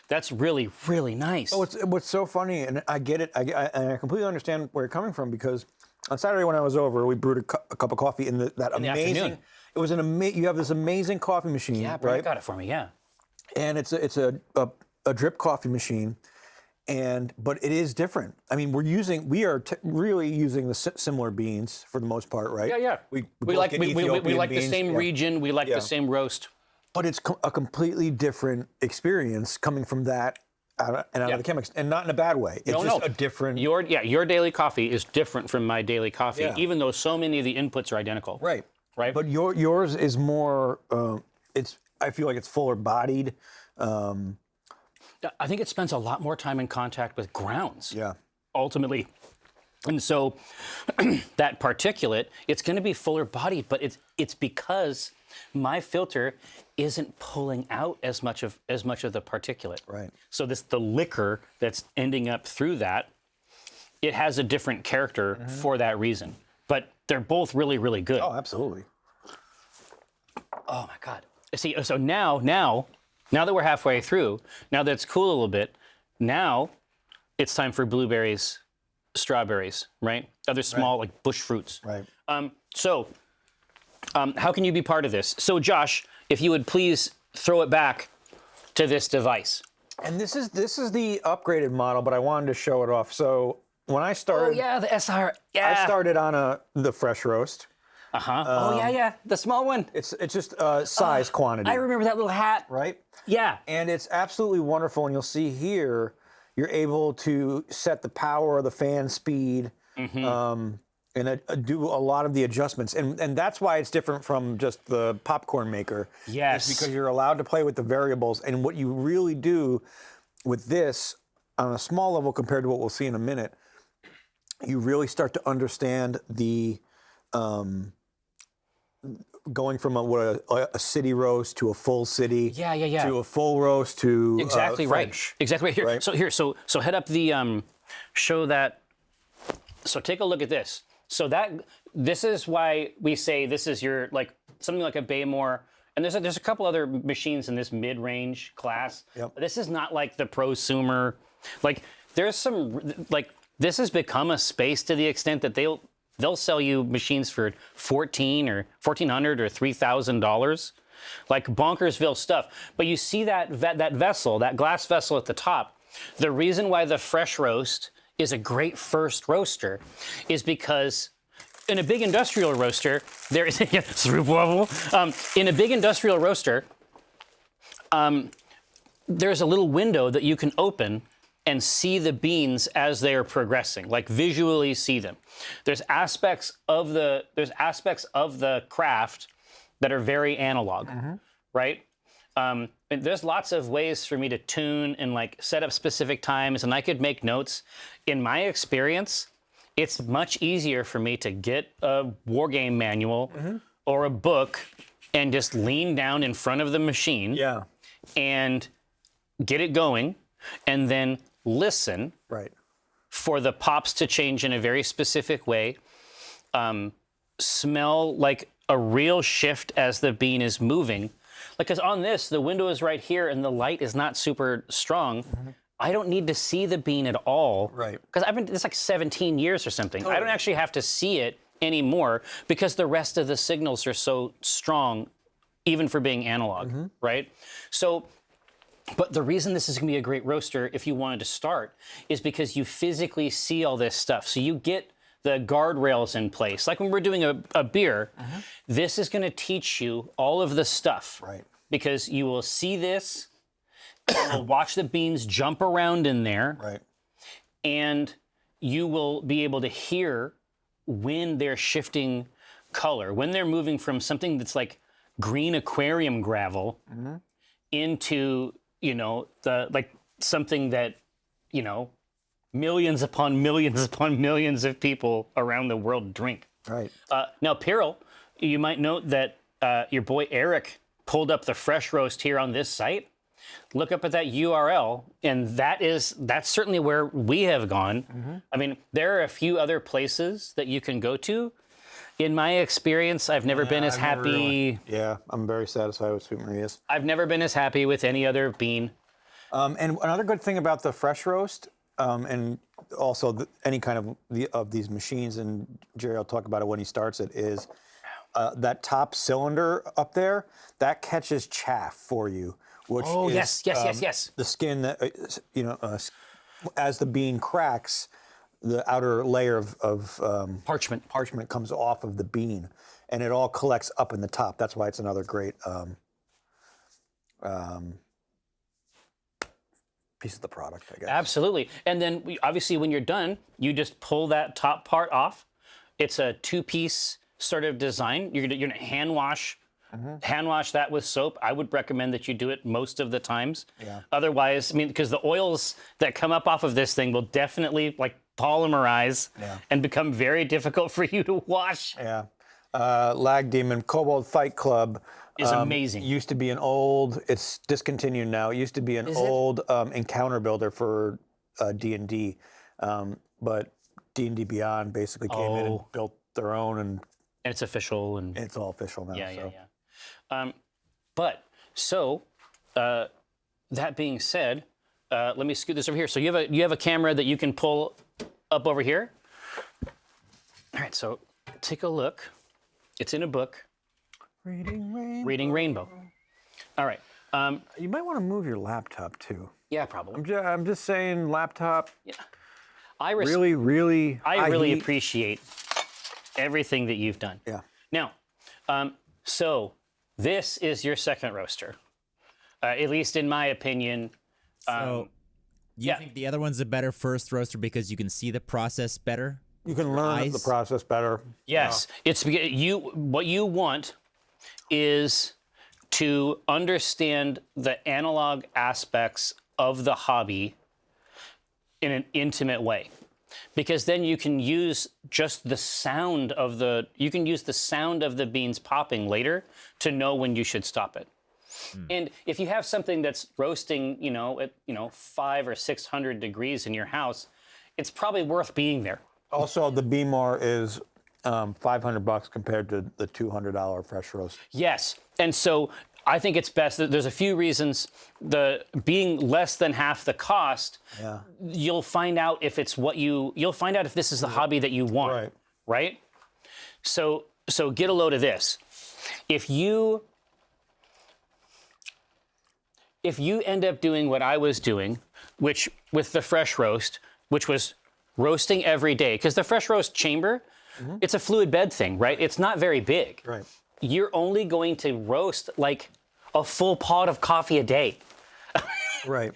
That's really, really nice. what's so funny, and I get it, and I completely understand where you're coming from because on Saturday when I was over, we brewed a cup of coffee in that the amazing. afternoon. It was an amazing. You have this amazing coffee machine, yeah, Brad right? got it for me. Yeah. And it's a drip coffee machine, but it is different. I mean, we are really using the similar beans for the most part, right? Yeah. We like get the Ethiopian same beans. region. We like the same roast. But it's a completely different experience coming from that out of the chemics, and not in a bad way. It's just a different. Your daily coffee is different from my daily coffee, even though so many of the inputs are identical. Right. Right. But yours is more. I feel like it's fuller bodied. I think it spends a lot more time in contact with grounds. Yeah. Ultimately. And so that particulate, it's going to be fuller bodied, but it's because my filter isn't pulling out as much of the particulate. Right. So the liquor that's ending up through that, it has a different character for that reason. But they're both really, really good. Oh, absolutely. Oh my God. See, so now that we're halfway through, now that it's cool a little bit, now it's time for blueberries, strawberries, right? Other small like bush fruits. Right. How can you be part of this? So Josh, if you would please throw it back to this device. And this is the upgraded model, but I wanted to show it off. So when I started, the SR. Yeah. I started on the fresh roast. The small one. It's just size quantity. I remember that little hat. Right? Yeah. And it's absolutely wonderful. And you'll see here, you're able to set the power of the fan speed and do a lot of the adjustments. And that's why it's different from just the popcorn maker. Yes. It's because you're allowed to play with the variables. And what you really do with this on a small level compared to what we'll see in a minute, you really start to understand the going from a city roast to a full city, to a full roast to Exactly right. French. Exactly right here. Right? So head up the show that. So take a look at this. So this is why we say this is your like something like a Baymore. And there's a couple other machines in this mid-range class. Yep. This is not like the prosumer. Like there's some like this has become a space to the extent that they'll sell you machines for $1,400 or $3,000, like Bonkersville stuff. But you see that vessel, that glass vessel at the top. The reason why the fresh roast is a great first roaster is because in a big industrial roaster, there is Stroopwafel. In a big industrial roaster, there's a little window that you can open and see the beans as they are progressing, like visually see them. There's aspects of the craft that are very analog, right? And there's lots of ways for me to tune and like set up specific times, and I could make notes. In my experience, it's much easier for me to get a war game manual or a book and just lean down in front of the machine and get it going, and then listen for the pops to change in a very specific way, smell like a real shift as the bean is moving. Like, because on this, the window is right here and the light is not super strong. I don't need to see the bean at all. Right. Because it's like 17 years or something. I don't actually have to see it anymore because the rest of the signals are so strong, even for being analog, right? So, but the reason this is going to be a great roaster if you wanted to start is because you physically see all this stuff. So you get the guardrails in place. Like when we're doing a beer, this is going to teach you all of the stuff. Right. Because you will see this, you will watch the beans jump around in there. Right. And you will be able to hear when they're shifting color, when they're moving from something that's like green aquarium gravel into, something that, millions upon millions upon millions of people around the world drink. Right. Now, Piril, you might note that your boy Eric pulled up the fresh roast here on this site. Look up at that URL, and that's certainly where we have gone. I mean, there are a few other places that you can go to. In my experience, I've never been as happy. I'm very satisfied with Sweet Maria's. I've never been as happy with any other bean. And another good thing about the fresh roast, and also any kind of these machines, and Jerry will talk about it when he starts it, is that top cylinder up there, that catches chaff for you. Which is, yes. The skin that, as the bean cracks, the outer layer of parchment comes off of the bean, and it all collects up in the top. That's why it's another great piece of the product, I guess. Absolutely. And then obviously when you're done, you just pull that top part off. It's a two-piece sort of design. You're gonna hand wash that with soap. I would recommend that you do it most of the times. Yeah. Otherwise, because the oils that come up off of this thing will definitely like polymerize and become very difficult for you to wash. Yeah. Lag Demon Kobold Fight Club Is amazing. Used to be an old. It's discontinued now. It used to be an old encounter builder for D&D, but D&D Beyond basically came in and built their own, and it's official, and it's all official now. But that being said, let me scoot this over here. So you have a camera that you can pull up over here. All right, so take a look. It's in a book. Reading Rainbow. All right. You might want to move your laptop too. Yeah, probably. I'm just saying, laptop. Yeah. I really appreciate everything that you've done. Yeah. Now, so this is your second roaster, at least in my opinion. So you think the other one's a better first roaster because you can see the process better? You can learn the process better. Yes, it's what you want is to understand the analog aspects of the hobby in an intimate way, because then you can use just the sound of the beans popping later to know when you should stop it. And if you have something that's roasting, at 500 or 600 degrees in your house, it's probably worth being there. Also, the BMAR is $500 compared to the $200 fresh roast. Yes, and so I think it's best. There's a few reasons. The being less than half the cost, you'll find out if it's you'll find out if this is the hobby that you want. Right? So get a load of this. If you end up doing what I was doing, which with the fresh roast, which was roasting every day, because the fresh roast chamber, it's a fluid bed thing, right? It's not very big. Right. You're only going to roast like a full pot of coffee a day. Right.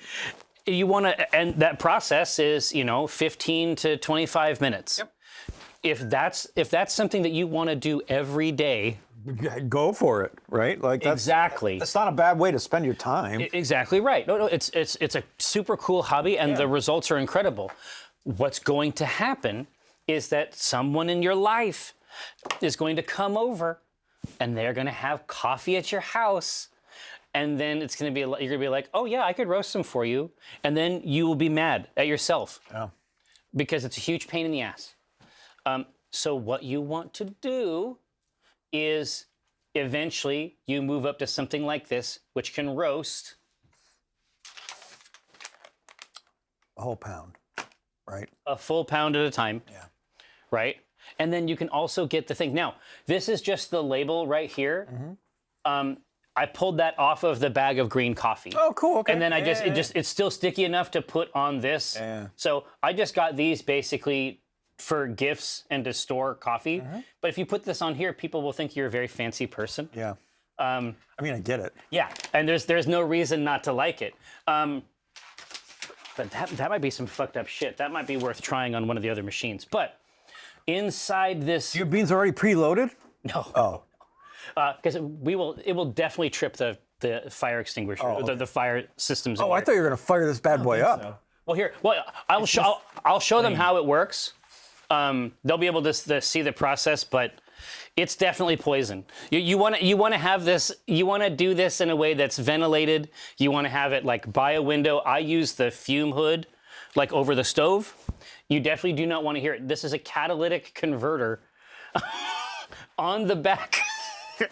You want to, and that process is, 15 to 25 minutes. Yep. If that's something that you want to do every day, go for it, right? Like exactly. That's not a bad way to spend your time. Exactly right. No, it's a super cool hobby, and the results are incredible. What's going to happen is that someone in your life is going to come over, and they're going to have coffee at your house, and then you're going to be like, oh yeah, I could roast some for you, and then you will be mad at yourself because it's a huge pain in the ass. So what you want to do is eventually you move up to something like this, which can roast a whole pound, right? A full pound at a time. Yeah. Right? And then you can also get the thing. Now, this is just the label right here. I pulled that off of the bag of green coffee. Oh, cool. Okay. And then it's still sticky enough to put on this. Yeah. So I just got these basically for gifts and to store coffee. But if you put this on here, people will think you're a very fancy person. Yeah. I mean, I get it. Yeah, and there's no reason not to like it. But that might be some fucked up shit. That might be worth trying on one of the other machines. But inside this, Your beans already preloaded? no, Oh. because it will definitely trip the fire extinguisher, the fire systems. Oh, I thought you were gonna fire this bad boy up. Well, I'll show them how it works. They'll be able to see the process, but it's definitely poison. You want to have this. You want to do this in a way that's ventilated. You want to have it like by a window. I use the fume hood, like over the stove. You definitely do not want to hear it. This is a catalytic converter on the back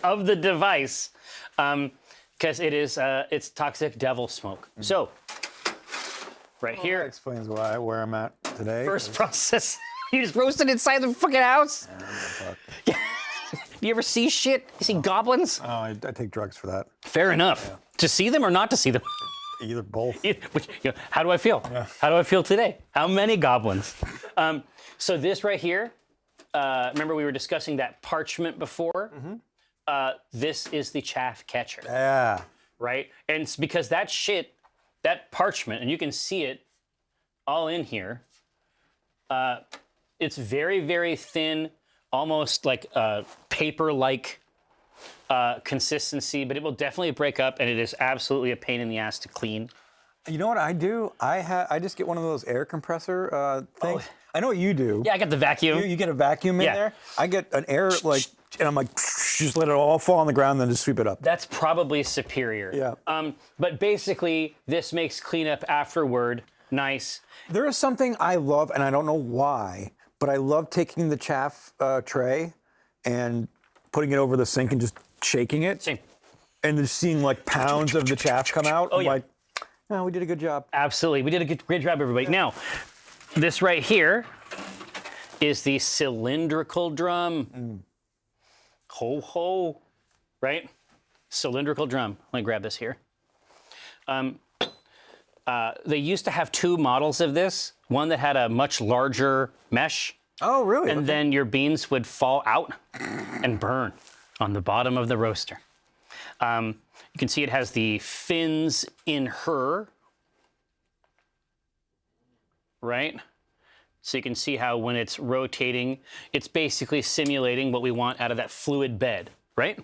of the device, because it's toxic devil smoke. So right here, That explains where I'm at today. first process. You just roasted inside the fucking house. You ever see shit? You see goblins? Oh, I take drugs for that. Fair enough. To see them or not to see them? Either both. How do I feel? How do I feel today? How many goblins? So this right here, remember we were discussing that parchment before? This is the chaff catcher, Yeah. right? And it's because that parchment, and you can see it all in here, it's very, very thin, almost like paper-like consistency, but it will definitely break up, and it is absolutely a pain in the ass to clean. You know what I do? I just get one of those air compressor things. I know what you do. Yeah, I got the vacuum. You get a vacuum in Yeah. there. I get an air and I'm like, just let it all fall on the ground, then just sweep it up. That's probably superior. Yeah. But basically, this makes cleanup afterward nice. There is something I love, and I don't know why, but I love taking the chaff tray and putting it over the sink and just shaking it. Same. And just seeing like pounds of the chaff come out. I'm yeah. like, oh, we did a good job. Absolutely. We did a great job, everybody. Now, this right here is the cylindrical drum. Ho, ho, right? Cylindrical drum. Let me grab this here. They used to have 2 models of this. One that had a much larger mesh, Oh, really? and then your beans would fall out and burn on the bottom of the roaster. You can see it has the fins in her, right? So you can see how when it's rotating, it's basically simulating what we want out of that fluid bed, right?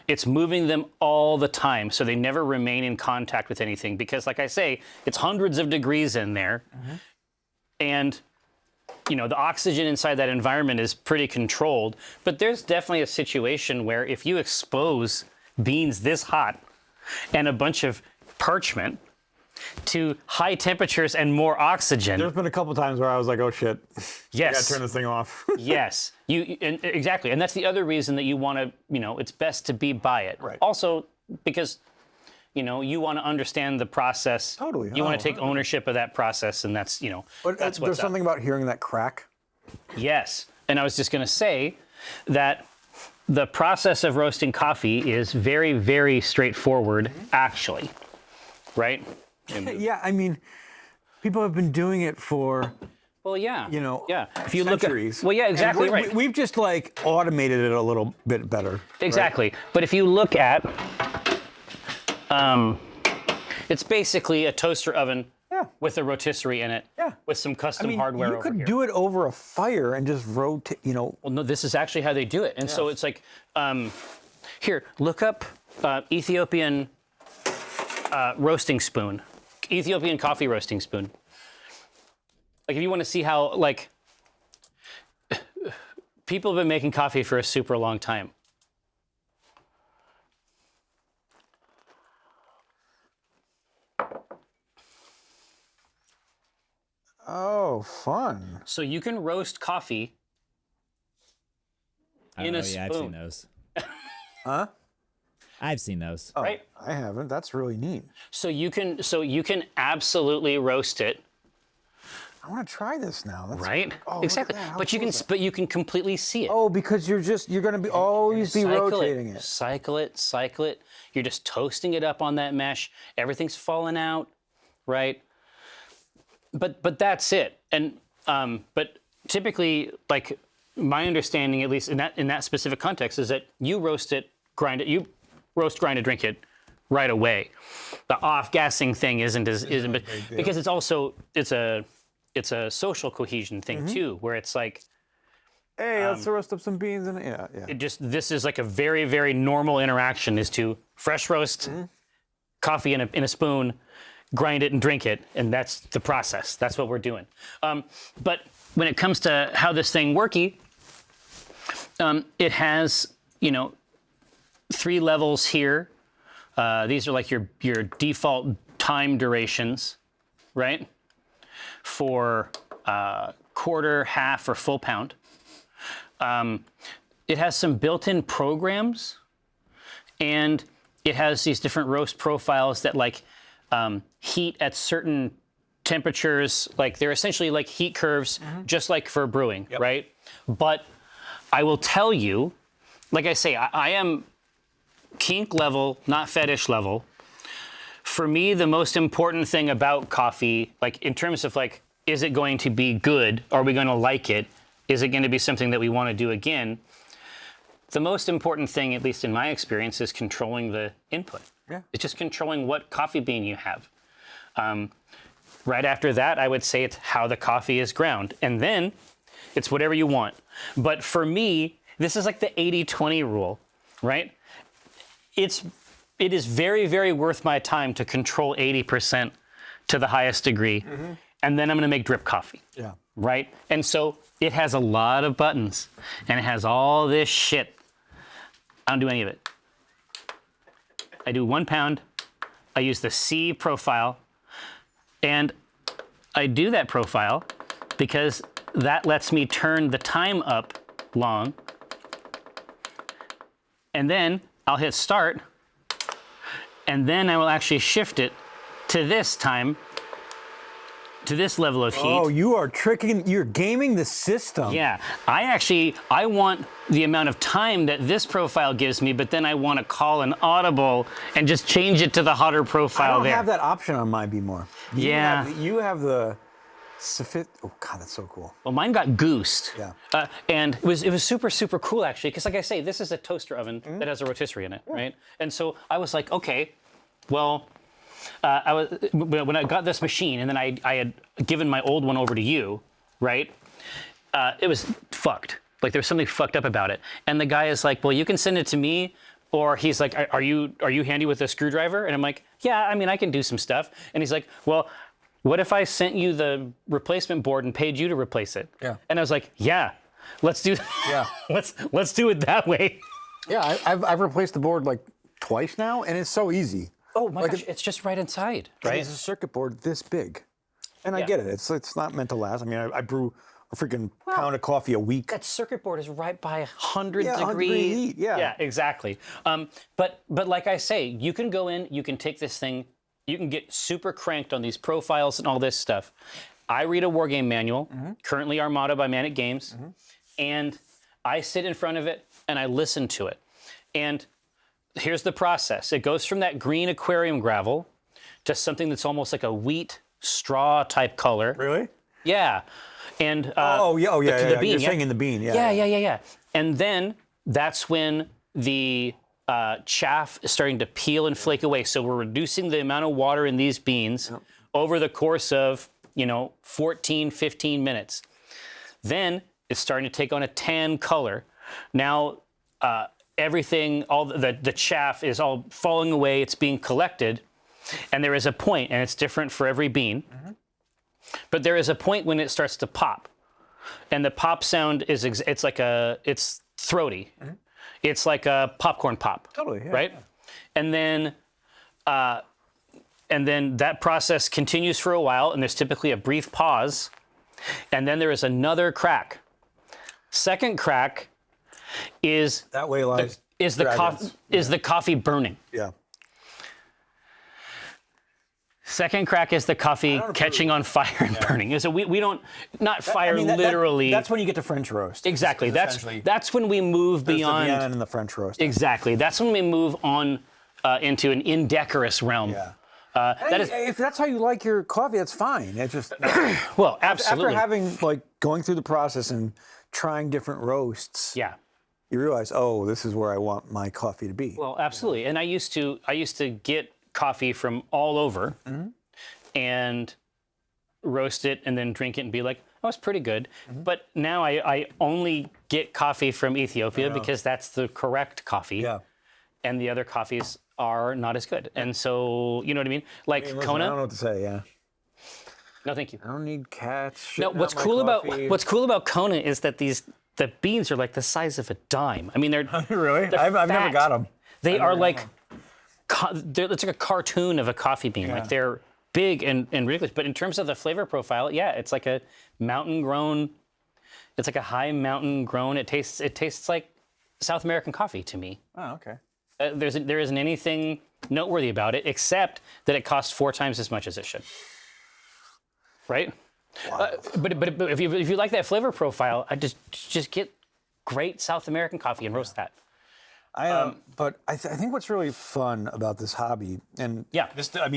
It's moving them all the time, so they never remain in contact with anything because, like I say, it's hundreds of degrees in there, and you know the oxygen inside that environment is pretty controlled. But there's definitely a situation where if you expose beans this hot and a bunch of parchment to high temperatures and more oxygen. There's been a couple times where I was like, oh shit, I Yes. gotta turn this thing off. Yes, exactly, and that's the other reason that you want to, it's best to be by it. Right. Also, because, you want to understand the process. Totally. You want Oh, to take ownership of that process, and that's, But that's there's what's up. something about hearing that crack. Yes, and I was just going to say that the process of roasting coffee is very, very straightforward, actually, right? Yeah, I mean, people have been doing it for, Well, yeah. Yeah. If you centuries. look at, well, yeah, exactly And right. We've just like automated it a little bit better. Exactly. But if you look at, it's basically a toaster oven Yeah. with a rotisserie in it, Yeah. with some custom I mean, hardware you over could here. do it over a fire and just rotate, Well, no, this is actually how they do it. And so it's like, here, look up Ethiopian roasting spoon, Ethiopian coffee roasting spoon. Like if you want to see how, like, people have been making coffee for a super long time. Oh, fun. So you can roast coffee in a yeah, I've seen spoon. those. Huh? I've seen those. Oh, Right. I haven't. That's really neat. So you can absolutely roast it, I want to try this now. That's, right? Oh, look at Exactly. that. How But you cool can is that? but you can completely see it. Oh, because you're going to be always be rotating it. Cycle it. You're just toasting it up on that mesh. Everything's falling out, right? But that's it. And but typically, like my understanding, at least in that specific context, is that you roast it, grind it, grind it, drink it right away. The off-gassing thing isn't but because it's also it's a social cohesion thing too, where it's like Hey, let's roast up some beans and yeah. this is like a very, very normal interaction is to fresh roast coffee in a spoon, grind it and drink it, and that's the process. That's what we're doing. But when it comes to how this thing worky, it has 3 levels here. These are like your default time durations, right? For quarter, half, or full pound. It has some built-in programs, and it has these different roast profiles that like heat at certain temperatures. Like they're essentially like heat curves, just like for brewing, right? But I will tell you, like I say, I am kink level, not fetish level. For me, the most important thing about coffee, like in terms of like, is it going to be good? Are we going to like it? Is it going to be something that we want to do again? The most important thing, at least in my experience, is controlling the input. Yeah. It's just controlling what coffee bean you have. Right after that, I would say it's how the coffee is ground. And then it's whatever you want. But for me, this is like the 80-20 rule, right? It is very, very worth my time to control 80% to the highest degree. And then I'm going to make drip coffee. Yeah. right? And so it has a lot of buttons, and it has all this shit. I don't do any of it. I do 1 pound. I use the C profile, and I do that profile because that lets me turn the time up long, and then I'll hit start, and then I will actually shift it to this time, to this level of heat. Oh, you're gaming the system. Yeah, I want the amount of time that this profile gives me, but then I want to call an audible and just change it to the hotter profile I don't there. have that option on my Be More. You have the oh God, that's so cool. Well, mine got goosed. Yeah. And it was super, super cool, actually, because like I say, this is a toaster oven that has a rotisserie in it, right? And so I was like, okay, well, when I got this machine, and then I had given my old one over to you, right? It was fucked. Like there was something fucked up about it. And the guy is like, well, you can send it to me, or he's like, are you handy with a screwdriver? And I'm like, yeah, I mean, I can do some stuff. And he's like, well, what if I sent you the replacement board and paid you to replace it? Yeah. And I was like, yeah, let's do. Yeah. let's do it that way. Yeah, I've replaced the board like twice now, and it's so easy. Oh my gosh, it's just right inside, right? It's a circuit board this big, and I get it. It's not meant to last. I mean, I brew a freaking pound of coffee a week. That circuit board is right by 100 100 degree degree heat, yeah. Yeah, exactly. But like I say, you can go in, you can take this thing, you can get super cranked on these profiles and all this stuff. I read a war game manual, currently Armada by Manic Games, and I sit in front of it and I listen to it. And here's the process. It goes from that green aquarium gravel to something that's almost like a wheat straw type color. Really? Yeah. And Yeah. the bean, You're saying in the bean. Yeah. And then that's when the chaff is starting to peel and flake away. So we're reducing the amount of water in these beans over the course of, 14, 15 minutes. Then it's starting to take on a tan color. Now, everything, all the chaff is all falling away. It's being collected. And there is a point, and it's different for every bean. But there is a point when it starts to pop. And the pop sound is, it's throaty. It's like a popcorn pop. Totally, yeah, right? yeah. And then that process continues for a while, and there's typically a brief pause. And then there is another crack. Second crack is That way lies the coffee burning. Yeah. Second crack is the coffee catching on fire and burning. So we don't, not fire literally. That's when you get to French roast. Exactly. That's when we move There's beyond. the Vienna and the French roast. Exactly. That's when we move on into an indecorous realm. Yeah. That If that's how you like your coffee, that's fine. It's just well, absolutely. after having going through the process and trying different roasts, Yeah. you realize, oh, this is where I want my coffee to be. Well, absolutely. And I used to get coffee from all over and roast it and then drink it and be like, oh, it's pretty good. But now I only get coffee from Ethiopia because that's the correct coffee. Yeah. And the other coffees are not as good. And so, you know what I mean? Like Listen, Kona. I don't know what to say. Yeah. No, thank you. I don't need cats. No, shitting what's out my cool coffee. about Kona is that the beans are like the size of a dime. I mean, they're Really? they're I've never fat. got them. They are like it's like a cartoon of a coffee bean. Like they're big and ridiculous. But in terms of the flavor profile, yeah, it's like a mountain grown. It's like a high mountain grown. It tastes like South American coffee to me. Oh, okay. There isn't anything noteworthy about it except that it costs 4 times as much as it should. Right? Wow. But if you like that flavor profile, I just get great South American coffee and roast that. But I think what's really fun about this hobby, and Yeah.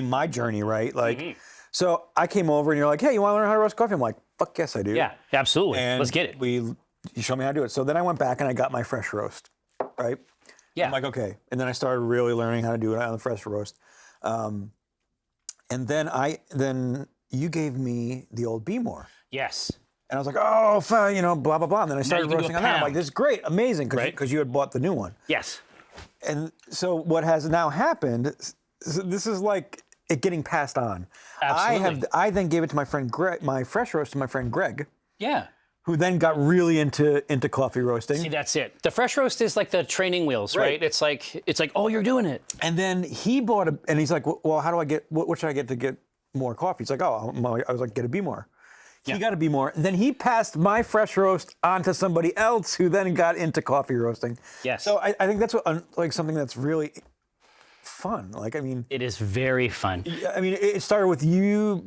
my journey, right? Like, so I came over and you're like, hey, you want to learn how to roast coffee? I'm like, fuck yes, I do. Yeah, absolutely. And Let's get it. You showed me how to do it. So then I went back and I got my fresh roast, right? Yeah. I'm like, okay. And then I started really learning how to do it on the fresh roast. And then you gave me the old Be More. Yes. And I was like, oh, fine, blah, blah, blah. And then I started you can do roasting a on that. I'm pound. like, this is great, amazing, because Right. you had bought the new one. Yes. And so what has now happened, this is like it getting passed on. Absolutely. I then gave it to my friend Greg, my fresh roast to my friend Greg. Yeah. who then got really into coffee roasting. See, that's it. The fresh roast is like the training wheels, right? Right. It's like, oh, you're doing it. And then he bought and he's like, well, how do I get, what should I get to get more coffee? He's like, oh, I was like, get a Be More. He got a Be More. Then he passed my fresh roast on to somebody else who then got into coffee roasting. Yes. So I think that's what, like something that's really fun. Like, I mean, It is very fun. I mean, it started with you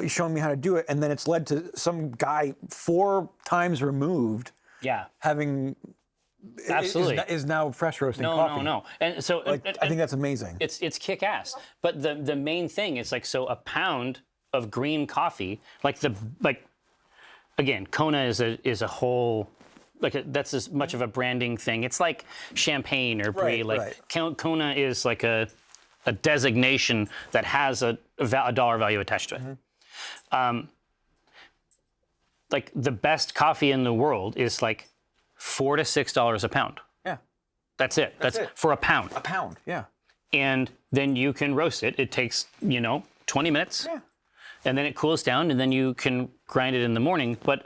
showing me how to do it, and then it's led to some guy 4 times removed Yeah. having Absolutely. is now fresh roasting No, coffee. no. And so Like, I think that's amazing. it's kick ass. But the main thing is like, so a pound of green coffee, again, Kona is a whole, that's as much of a branding thing. It's like champagne or brie. Right. Kona is like a designation that has a dollar value attached to it. Like the best coffee in the world is like $4 to $6 a pound. Yeah. That's it. That's it. for a pound. A pound, yeah. And then you can roast it. It takes, 20 minutes. Yeah. And then it cools down, and then you can grind it in the morning. But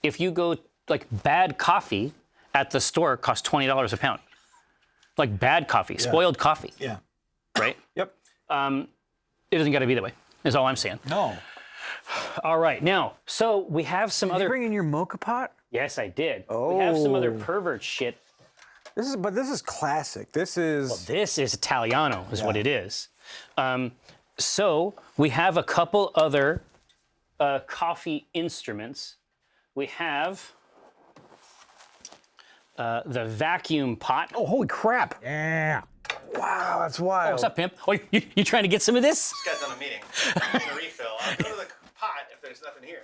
if you go, like, bad coffee at the store costs $20 a pound. Like bad coffee, spoiled coffee, Yeah. right? Yep. It doesn't got to be that way, is all I'm saying. No. All right, now, so we have some Did you other... bring in your mocha pot? Yes, I did. We have some other Oh. pervert shit. This is classic. This is This is Italiano, is what it is. So we have a couple other coffee instruments. We have the vacuum pot. oh, holy crap! Yeah. Wow, that's wild. What's up, pimp? Oh, you trying to get some of this? This guy's on a meeting. A refill. I'll go to the pot if there's nothing here.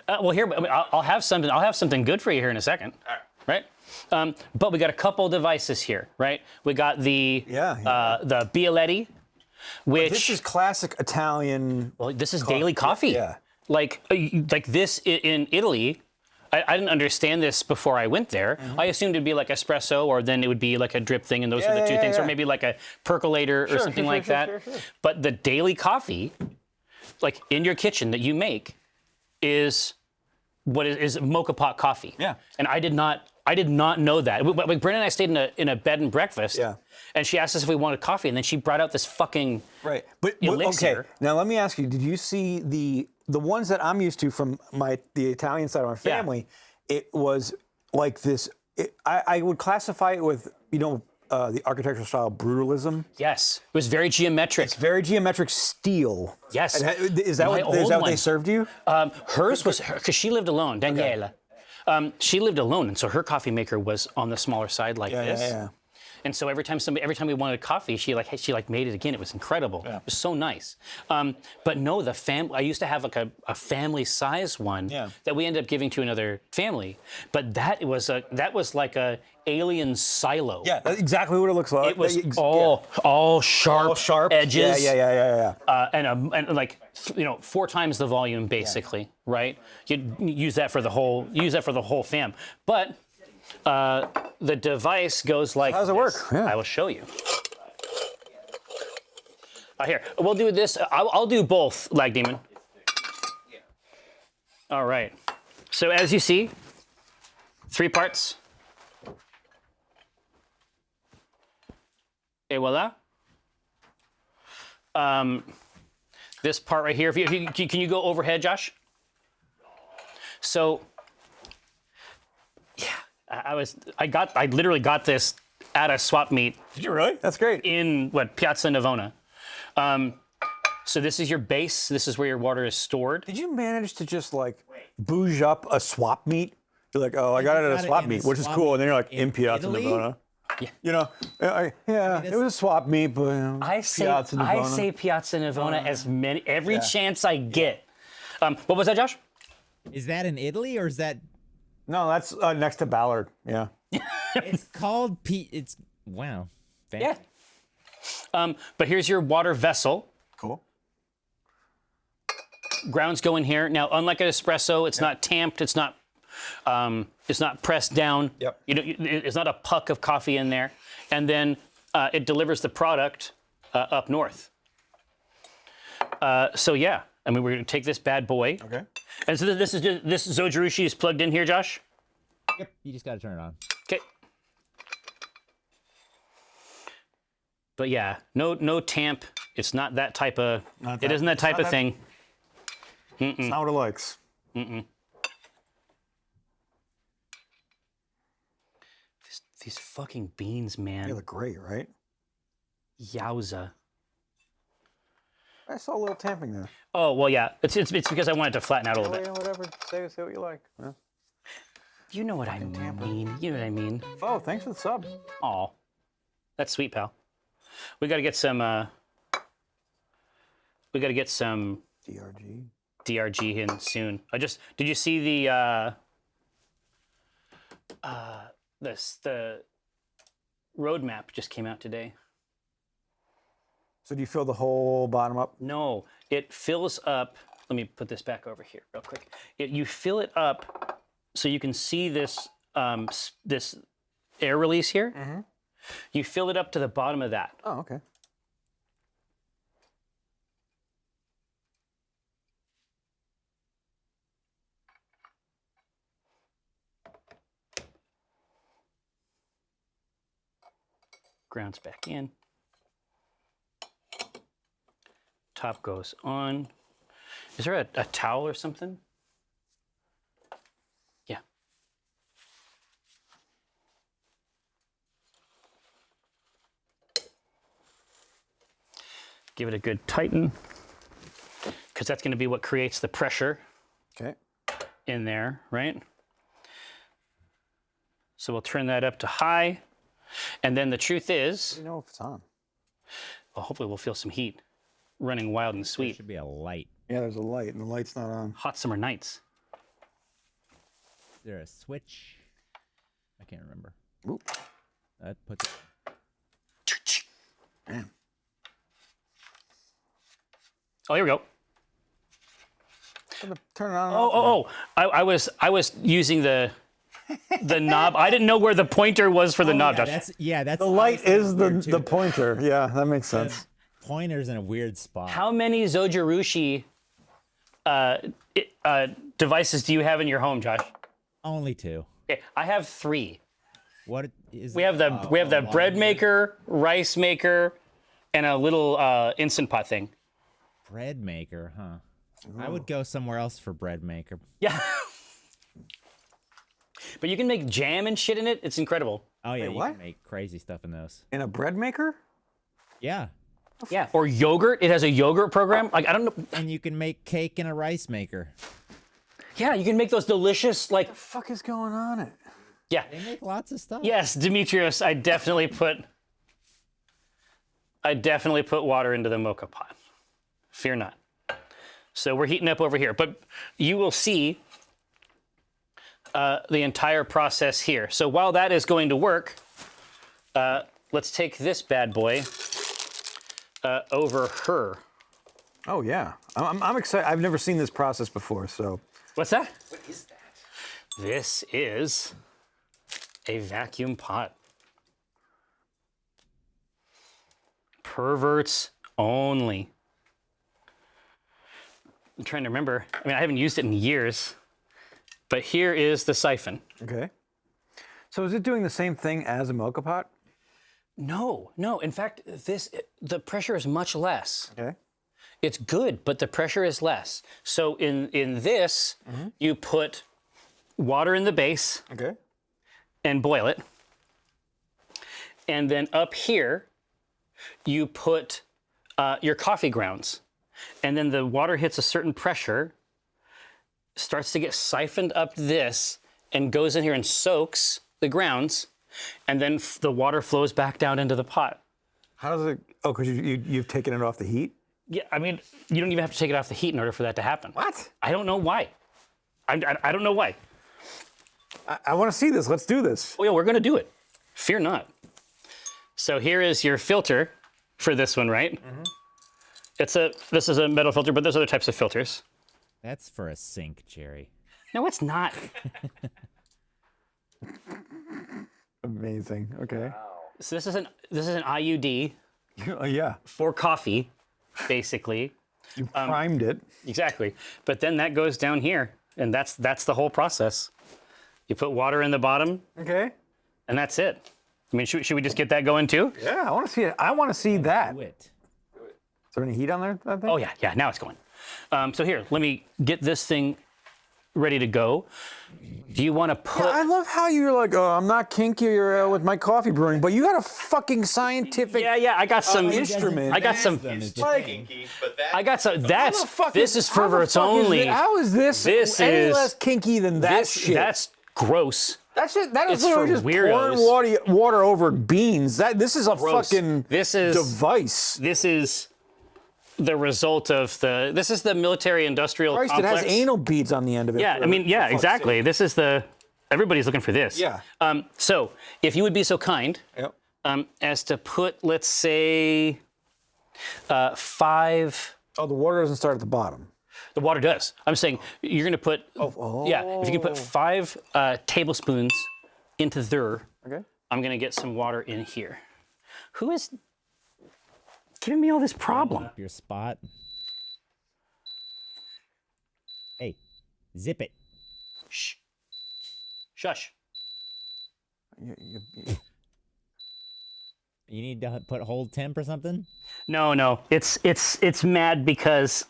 Well, here, I mean, I'll have something. I'll have something good for you here in a second. All right. Right? But we got a couple devices here, right? We got the the Bialetti, which This is classic Italian. well, this is daily coffee. Yeah. Like this in Italy. I didn't understand this before I went there. I assumed it'd be like espresso, or then it would be like a drip thing, and those are the two things, or maybe like a percolator or something like that. Sure. But the daily coffee, like in your kitchen that you make, is what is mocha pot coffee. Yeah. And I did not know that. Like Brenda and I stayed in a bed and breakfast. Yeah. And she asked us if we wanted coffee, and then she brought out this fucking Right. But okay. elixir. Now let me ask you: did you see the ones that I'm used to from the Italian side of my family? It was like this. I would classify it with the architectural style brutalism. Yes. It was very geometric. It's very geometric steel. Yes. And is that My what old they one. served you? Hers was because she lived alone, Daniela. She lived alone, and so her coffee maker was on the smaller side like this. Yeah. And so every time we wanted coffee, she made it again. It was incredible. It was so nice. But no, I used to have like a family size one that we ended up giving to another family. But that was like a alien silo. Yeah, that's exactly what it looks like. It was all sharp edges. Yeah. And like 4 times the volume basically, right? You use that for the whole fam. But the device goes like How does it this. work? Yeah. I will show you. Here, we'll do this. I'll do both, Lag Demon. All right. So as you see, 3 parts. Et voila. This part right here. Can you go overhead, Josh? So, yeah, I literally got this at a swap meet Did you really? That's great. in Piazza Navona. So this is your base. This is where your water is stored. Did you manage to just like bouge up a swap meet? You're like, oh, I got it at a swap meet, which is cool. And then you're like, in Piazza Italy? Navona. Yeah. It was a swap meet, but I say Piazza Navona. Piazza Navona every chance I get. What was that, Josh? Is that in Italy or is that? No, that's next to Ballard. Yeah. It's called It's wow. Fancy. Yeah. But here's your water vessel. Cool. Grounds go in here. Now, unlike an espresso, it's not tamped. It's not pressed down. Yep. It's not a puck of coffee in there. And then it delivers the product up north. So yeah, I mean, we're gonna take this bad boy. Okay. And so this Zojirushi is plugged in here, Josh? Yep. You just gotta turn it on. Okay. But yeah, no tamp. It's not that type of. It isn't that type of thing. It's not what it likes. These fucking beans, man. They look great, right? Yowza. I saw a little tamping there. Oh well, yeah. It's because I wanted to flatten out a little bit. Whatever. Say what you like. Yeah. You know what I mean. You know what I mean. Oh, thanks for the sub. Aw, that's sweet, pal. We gotta get some. We gotta get some DRG. in soon. Did you see the roadmap just came out today? So do you fill the whole bottom up? No, it fills up. Let me put this back over here real quick. You fill it up so you can see this this air release here. Mm-hmm. You fill it up to the bottom of that. Oh, okay. Grounds back in. Top goes on. Is there a towel or something? Yeah. Give it a good tighten, because that's going to be what creates the pressure Okay. in there, right? So we'll turn that up to high. And then the truth is, You know if it's on. well, hopefully we'll feel some heat running wild and There sweet. should be a light. Yeah, there's a light, and the light's not on. Hot summer nights. Is there a switch? I can't remember. Oop. That puts. Damn. Oh, here we go. Turn it on. I was using the knob. I didn't know where the pointer was for the knob, Josh. That's The light is the the pointer. Yeah, that makes sense. pointer's in a weird spot. How many Zojirushi devices do you have in your home, Josh? Only 2. Okay, I have 3. What is? We have the bread maker, rice maker, and a little instant pot thing. bread maker, huh? I would go somewhere else for bread maker. Yeah. But you can make jam and shit in it. It's incredible. Oh yeah, Wait, you what? can make crazy stuff in those. In a bread maker? Yeah, Yeah. Or yogurt. It has a yogurt program. Like, I don't know. and you can make cake in a rice maker. Yeah, you can make those delicious, like, What the fuck is going on? yeah. They make lots of stuff. Yes, Demetrius, I definitely put water into the mocha pot. Fear not. So we're heating up over here, but you will see the entire process here. So while that is going to work, let's take this bad boy over her. Oh yeah, I'm excited. I've never seen this process before, so. What's that? What is that? This is a vacuum pot. Perverts only. I'm trying to remember. I mean, I haven't used it in years, but here is the siphon. Okay. So is it doing the same thing as a mocha pot? No. In fact, the pressure is much less. Okay. It's good, but the pressure is less. So in this, you put water in the base Okay. and boil it. And then up here, you put your coffee grounds. And then the water hits a certain pressure, starts to get siphoned up this, and goes in here and soaks the grounds. And then the water flows back down into the pot. How does it? Oh, because you've taken it off the heat. Yeah, I mean, you don't even have to take it off the heat in order for that to happen. What? I don't know why. I don't know why. I want to see this. Let's do this. Oh yeah, we're gonna do it. Fear not. So here is your filter for this one, right? This is a metal filter, but there's other types of filters. That's for a sink, Jerry. No, it's not. Amazing. Okay. So this is an IUD Yeah. for coffee, basically. You primed it. Exactly. But then that goes down here, and that's the whole process. You put water in the bottom, Okay. and that's it. I mean, should we just get that going too? Yeah, I want to see it. I want to see that. Do Is it. there any heat on there? I think? Oh yeah, now it's going. So here, let me get this thing ready to go. Do you want to put? I love how you're like, oh, I'm not kinky with my coffee brewing, but you got a fucking scientific Yeah. I got some instrument. I got some. like, Kinky, but that. I got some. That's How the fuck this is for how the its fuck is only. how is this, This any is- less kinky than that shit? That's gross. That shit. That is it's for literally just weirdos. pouring water over beans. This is a Gross. fucking This is- device. This is the result of the. This is the military-industrial Christ, complex. it has anal beads on the end of it. Yeah, I mean, yeah, exactly. This is the. Everybody's looking for this. Yeah. So if you would be so kind Yep. as to put, let's say, 5. Oh, the water doesn't start at the bottom. The water does. I'm saying you're going to put. Oh. Yeah, if you can put 5 tablespoons into there, Okay. I'm going to get some water in here. Who is giving me all this problem? Up your spot. Hey, zip it. Shh. Shush. You- You need to put hold temp or something? No. It's mad because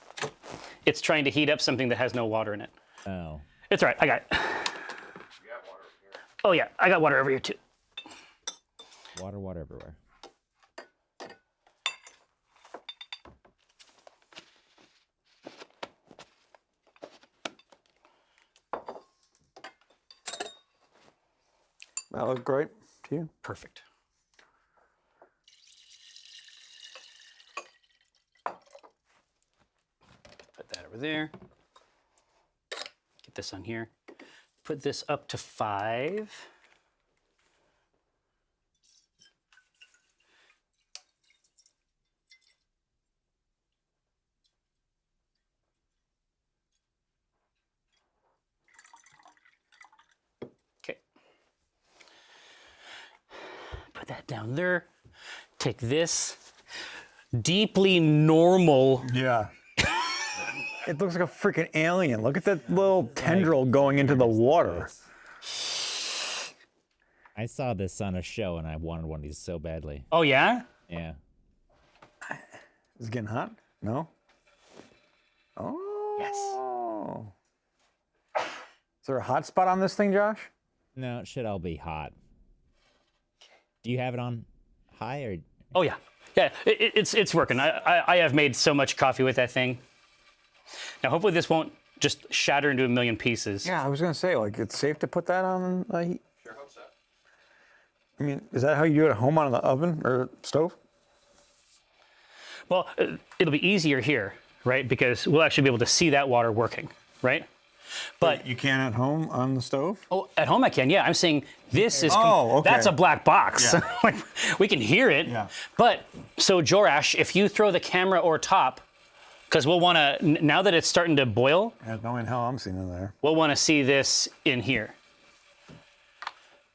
it's trying to heat up something that has no water in it. Oh. It's all right. I got it. We got water over here. Oh yeah, I got water over here too. Water everywhere. that look great to you? Perfect. Put that over there. Get this on here. Put this up to 5. Okay. Put that down there. Take this deeply normal. Yeah. It looks like a freaking alien. Look at that little tendril going into the water. I saw this on a show and I wanted one of these so badly. Oh yeah? Yeah. Is it getting hot? No? Oh. Yes. Is there a hot spot on this thing, Josh? No, it should all be hot. Do you have it on high or? Oh yeah. Yeah, it's working. I have made so much coffee with that thing. Now hopefully this won't just shatter into a million pieces. Yeah, I was gonna say, like, it's safe to put that on heat. Sure hope so. I mean, is that how you do it at home on the oven or stove? Well, it'll be easier here, right? Because we'll actually be able to see that water working, right? But You can at home on the stove? oh, at home I can. Yeah, I'm saying this is Oh, okay. that's a black box. Yeah. Like, we can hear it. Yeah. But so Jorash, if you throw the camera or top, because we'll want to now that it's starting to boil, Yeah, knowing how I'm seeing in there. we'll want to see this in here.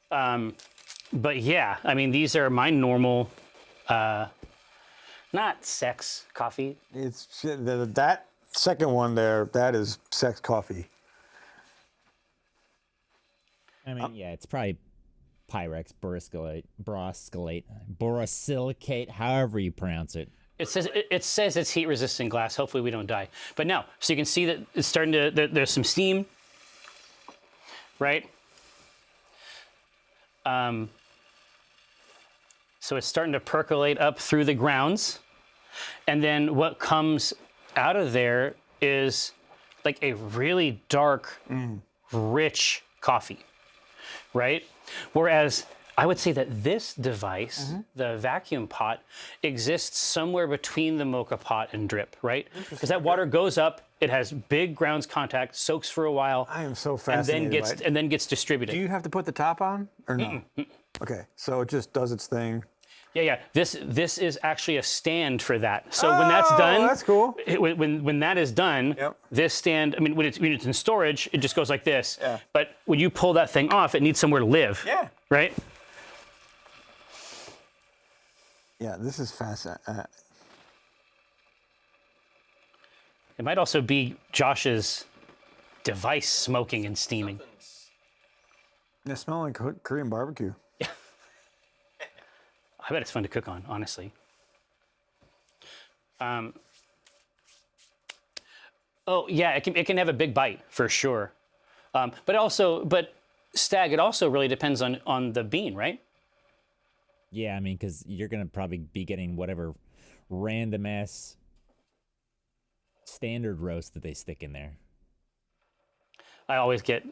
But yeah, I mean these are my normal, not sex coffee. It's that second one there. That is sex coffee. I mean, yeah, it's probably Pyrex, borosilicate, however you pronounce it. It says it's heat resistant glass. Hopefully we don't die. But now, so you can see that it's starting to there's some steam, right? So it's starting to percolate up through the grounds, and then what comes out of there is like a really dark, rich coffee, right? Whereas I would say that this device, the vacuum pot, exists somewhere between the Mocha pot and drip, right? Because that water goes up, it has big grounds contact, soaks for a while, I am so and fascinated. then gets distributed. Do you have to put the top on or no? Okay, so it just does its thing. Yeah. This is actually a stand for that. So when that's done, that's cool. When that is done, Yep. this stand. I mean, when it's in storage, it just goes like this. Yeah. But when you pull that thing off, it needs somewhere to live. Yeah. Right. Yeah, this is fascinating. It might also be Josh's device smoking and steaming. They smell like Korean barbecue. I bet it's fun to cook on, honestly. Oh yeah, it can have a big bite for sure. But Stag, it also really depends on the bean, right? Yeah, I mean, because you're gonna probably be getting whatever random ass standard roast that they stick in there. I always get.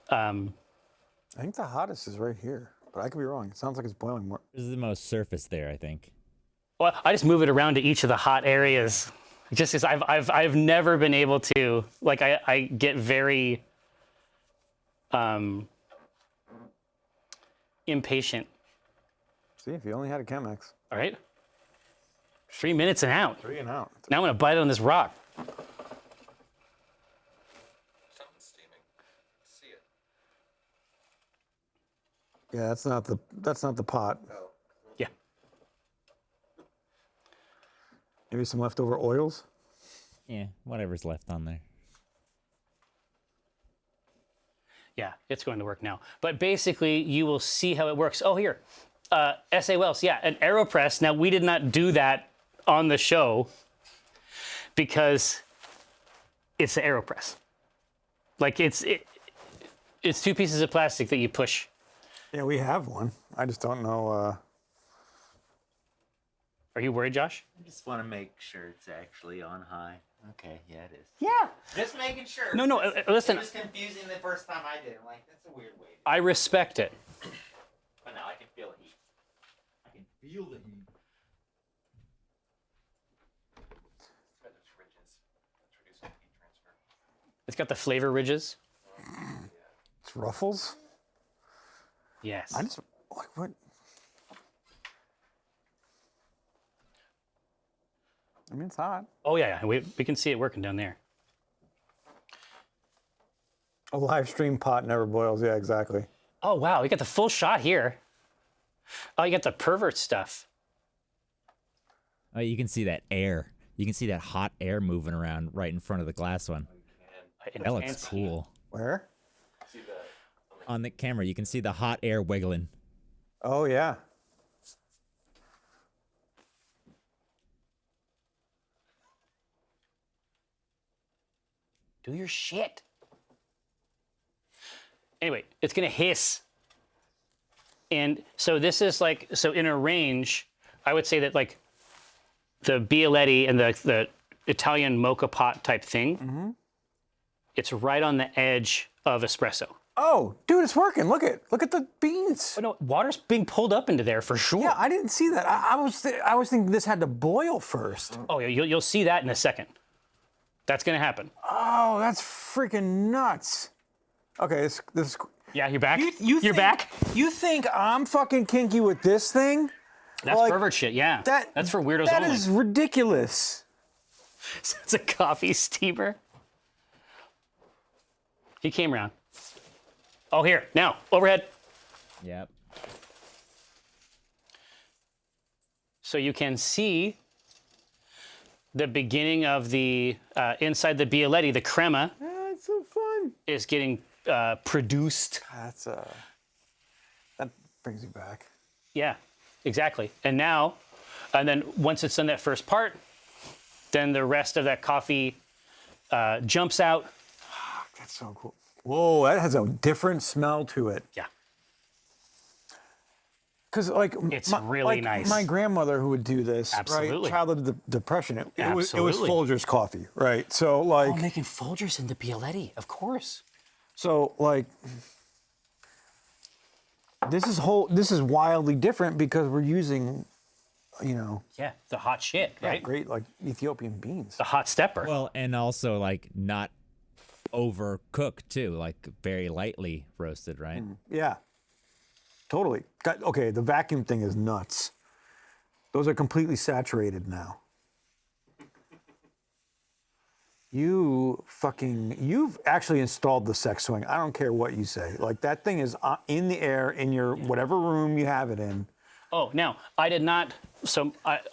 I think the hottest is right here, but I could be wrong. It sounds like it's boiling more. This is the most surface there, I think. Well, I just move it around to each of the hot areas. Just because I've never been able to, like, I get very impatient. See, if you only had a Chemex. All right, 3 minutes and out. 3 and out. Now I'm gonna bite on this rock. Something's steaming. See it. Yeah, that's not the pot. Oh. Yeah. Maybe some leftover oils. Yeah, whatever's left on there. Yeah, it's going to work now. But basically, you will see how it works. Oh, here. S.A. Wells, yeah, an AeroPress. Now, we did not do that on the show because it's an AeroPress. Like, it's 2 pieces of plastic that you push. Yeah, we have one. I just don't know. Are you worried, Josh? I just want to make sure it's actually on high. Okay, yeah, it is. Yeah. Just making sure. No, listen. It was confusing the first time I did it. Like, that's a weird way. I respect it. But now I can feel the heat. I can feel the heat. It's got those ridges. Introducing heat transfer. It's got the flavor ridges. It's ruffles. Yes. I just like what. I mean, it's hot. Oh, yeah. We can see it working down there. A live stream pot never boils. Yeah, exactly. Oh, wow. We got the full shot here. Oh, you got the pervert stuff. Oh, you can see that air. You can see that hot air moving around right in front of the glass one. That looks cool. Where? See the On the camera, you can see the hot air wiggling. Oh yeah. Do your shit. Anyway, it's gonna hiss. And so this is like, so in a range, I would say that like the Bialetti and the Italian mocha pot type thing, it's right on the edge of espresso. Oh, dude, it's working. Look at the beans. Oh no, water's being pulled up into there for sure. Yeah, I didn't see that. I was thinking this had to boil first. Oh yeah, you'll see that in a second. That's gonna happen. Oh, that's freaking nuts. Okay, this is. Yeah, you're back. You're You're back. You think I'm fucking kinky with this thing? That's like, pervert shit. Yeah. That's for weirdos That only. is ridiculous. It's a coffee steamer. He came around. Oh, here now overhead. Yep. So you can see the beginning of the inside the Bialetti, the crema That's so fun. is getting produced. That's that brings me back. Yeah, exactly. And then once it's done that first part, then the rest of that coffee jumps out. That's so cool. Whoa, that has a different smell to it. Yeah. Because like It's really nice. My grandmother who would do this, Absolutely. right? Childhood depression. It was Absolutely. Folgers coffee, right? So like, Oh, making Folgers in the Bialetti, of course. so like, this is wildly different because we're using, Yeah, the hot shit, right? great like Ethiopian beans. The hot stepper. Well, and also like not overcooked too, like very lightly roasted, right? Yeah, totally. Okay, the vacuum thing is nuts. Those are completely saturated now. You've actually installed the sex swing. I don't care what you say. Like that thing is in the air in your whatever room you have it in. Oh, now, I did not,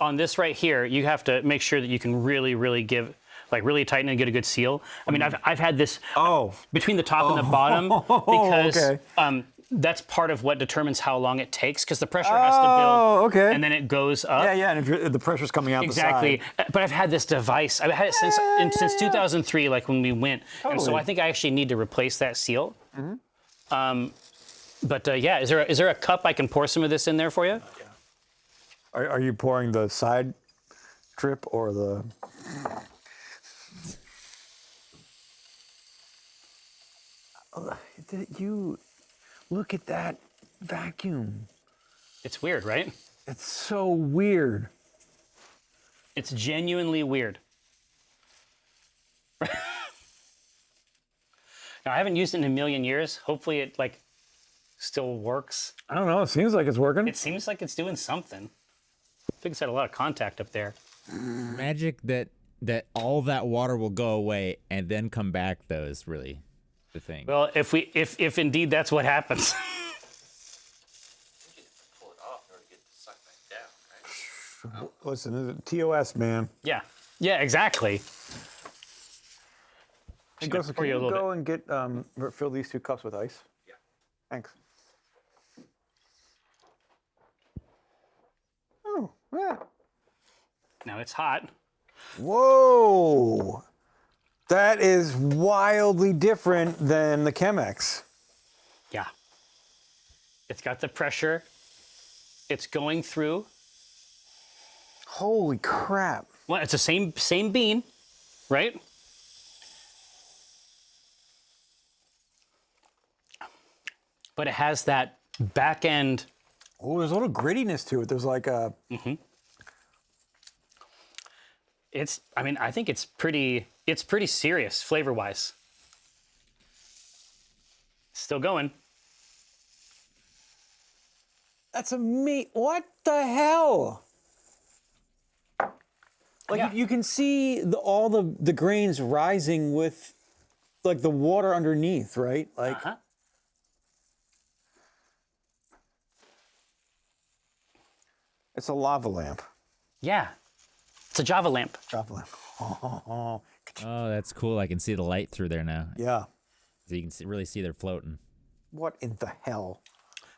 on this right here, you have to make sure that you can really, really give, like really tighten and get a good seal. I mean, I've had this Oh. between the top and the bottom because okay. that's part of what determines how long it takes because the pressure has to build. Oh, okay. And then it goes up. Yeah, yeah, and if the pressure's coming out Exactly. the side. But I've had this device. I've had it since 2003, like when we went. And so Totally. I think I actually need to replace that seal. Yeah, is there a cup I can pour some of this in there for you? Are you pouring the side drip or the... You look at that vacuum. It's weird, right? It's so weird. It's genuinely weird. Now, I haven't used it in a million years. Hopefully it like still works. I don't know. It seems like it's working. It seems like it's doing something. I think it's had a lot of contact up there. Magic that all that water will go away and then come back, though, is really the thing. Well, if indeed that's what happens. You can pull it off in order to get it sucked back down, right? Listen, TOS, man. Yeah. Yeah, exactly. Hey, gonna Gus, pour can you a you little go and get fill these 2 cups with ice? Yeah. Thanks. Oh, yeah. Now it's hot. Whoa! That is wildly different than the Chemex. Yeah. It's got the pressure. It's going through. Holy crap. Well, it's the same bean, right? But it has that back end. Oh, there's a little grittiness to it. There's like a... I think it's pretty serious flavor-wise. Still going. That's what the hell? Like Yeah. you can see all the grains rising with like the water underneath, right? Like Uh-huh. it's a lava lamp. Yeah. It's a Java lamp. Lava lamp. Oh, Oh, that's cool. I can see the light through there now. yeah. So you can really see they're floating. What in the hell?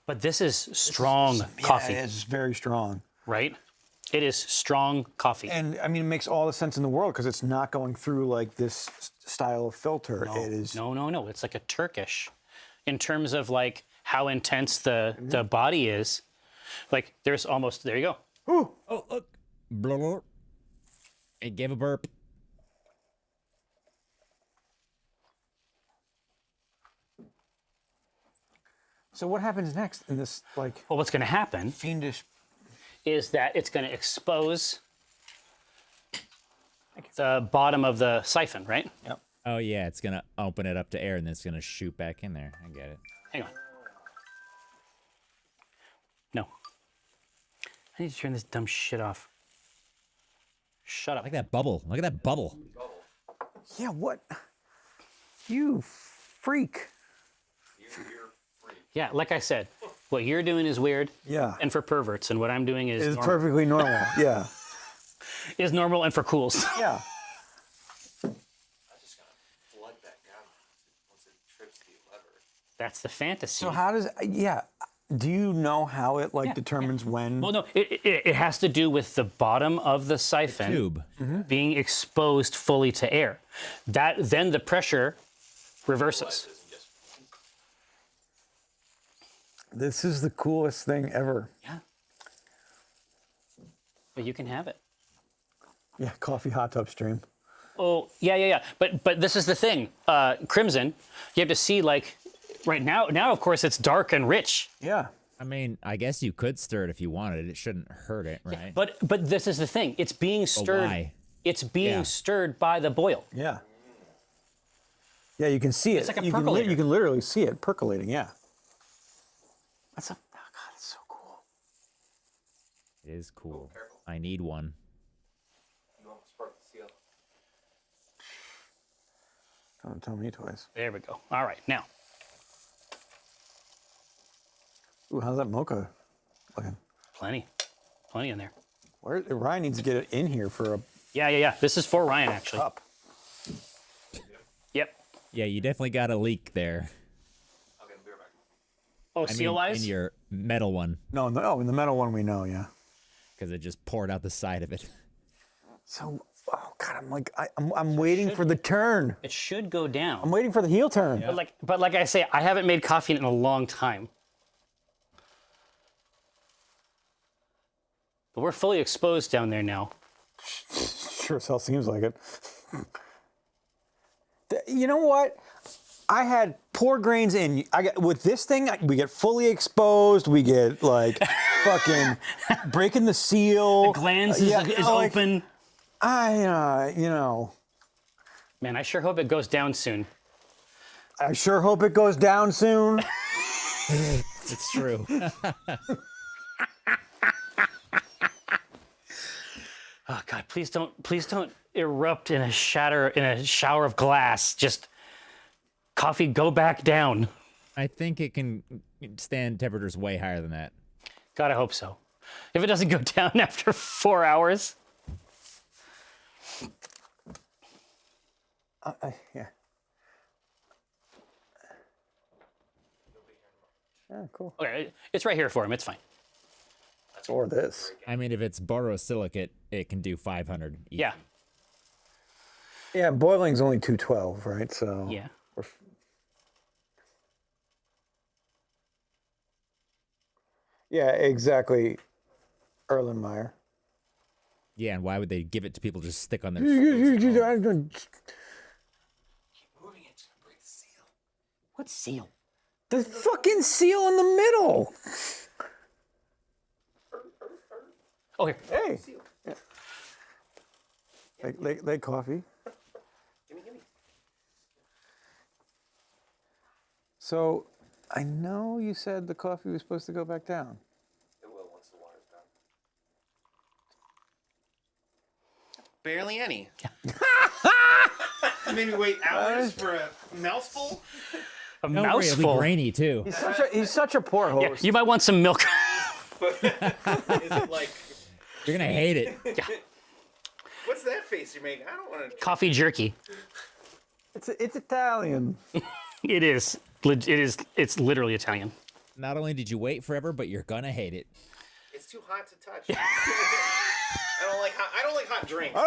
But this is strong coffee, Yeah, it's very strong. right? It is strong coffee. And I mean, it makes all the sense in the world because it's not going through like this style of filter. It is. No. It's like a Turkish in terms of like how intense the body is. Like there's almost, there you go. Oh, look. Blah, blah. It gave a burp. So what happens next in this like Well, what's going to happen fiendish? is that it's going to expose the bottom of the siphon, right? Yep. Oh, yeah. It's going to open it up to air and then it's going to shoot back in there. I get it. Hang on. No. I need to turn this dumb shit off. Shut up. Look at that bubble. Look at that bubble. Yeah. What? You freak. Yeah, like I said, what you're doing is weird Yeah. and for perverts, and what I'm doing is It's perfectly normal. Yeah. is normal and for cools. Yeah. That's just gonna flood back down once it trips the lever. That's the fantasy. So how does? Yeah. Do you know how it like determines when? Well, no, it has to do with the bottom of the siphon Tube. being exposed fully to air. Then the pressure reverses. This is the coolest thing ever. Yeah. But you can have it. Yeah. Coffee hot tub stream. Oh, yeah. But this is the thing. Crimson, you have to see like right now of course it's dark and rich. Yeah. I mean, I guess you could stir it if you wanted. It shouldn't hurt it, right? But this is the thing. It's being stirred. why? It's being Yeah. stirred by the boil. Yeah. Yeah. You can see it. It's like a you percolator. you can literally see it percolating. Yeah. That's a Oh God, it's so cool. It is cool. I need one. You almost sparked the seal. Don't tell me twice. There we go. All right, now. Ooh, how's that mocha looking? Plenty in there. Ryan needs to get it in here for a Yeah. This is for Ryan actually. cup. Yeah, you definitely got a leak there. I'll get a beer back. Oh, I mean, seal-wise? in your metal one, No, in the metal one we know, yeah. because it just poured out the side of it. So, oh God, I'm waiting for the turn. It should go down. I'm waiting for the heel turn. But like I say, I haven't made coffee in a long time. But we're fully exposed down there now. Sure as hell seems like it. You know what? I had poor grains in. With this thing, we get fully exposed. We get like fucking breaking the seal. The glands is like, open. You know. Man, I sure hope it goes down soon. I sure hope it goes down soon. It's true. Oh God, please don't erupt in a shower of glass. Just coffee, go back down. I think it can stand temperatures way higher than that. God, I hope so. If it doesn't go down after 4 hours. Yeah. Yeah, cool. Okay, it's right here for him. It's fine. Or this. I mean, if it's borosilicate, it can do 500. easy. Yeah. Yeah, boiling's only 212, right? So. Yeah. Yeah, exactly. Erlenmeyer. Yeah, and why would they give it to people to just stick on their? Moving it's gonna break the seal. What seal? The fucking seal in the middle. Oh, here. Hey. Yeah. Like coffee. Gimme. So, I know you said the coffee was supposed to go back down. It will once the water's done. Barely any. You made me wait hours for a mouthful? A Don't worry, it'll be mouthful. grainy too. He's such a poor Yeah, host. you might want some milk. Is it like, You're gonna hate it. what's that face you're making? I don't want to. Coffee jerky. It's Italian. It is. It's literally Italian. Not only did you wait forever, but you're gonna hate it. It's too hot to touch. I don't like hot drinks. I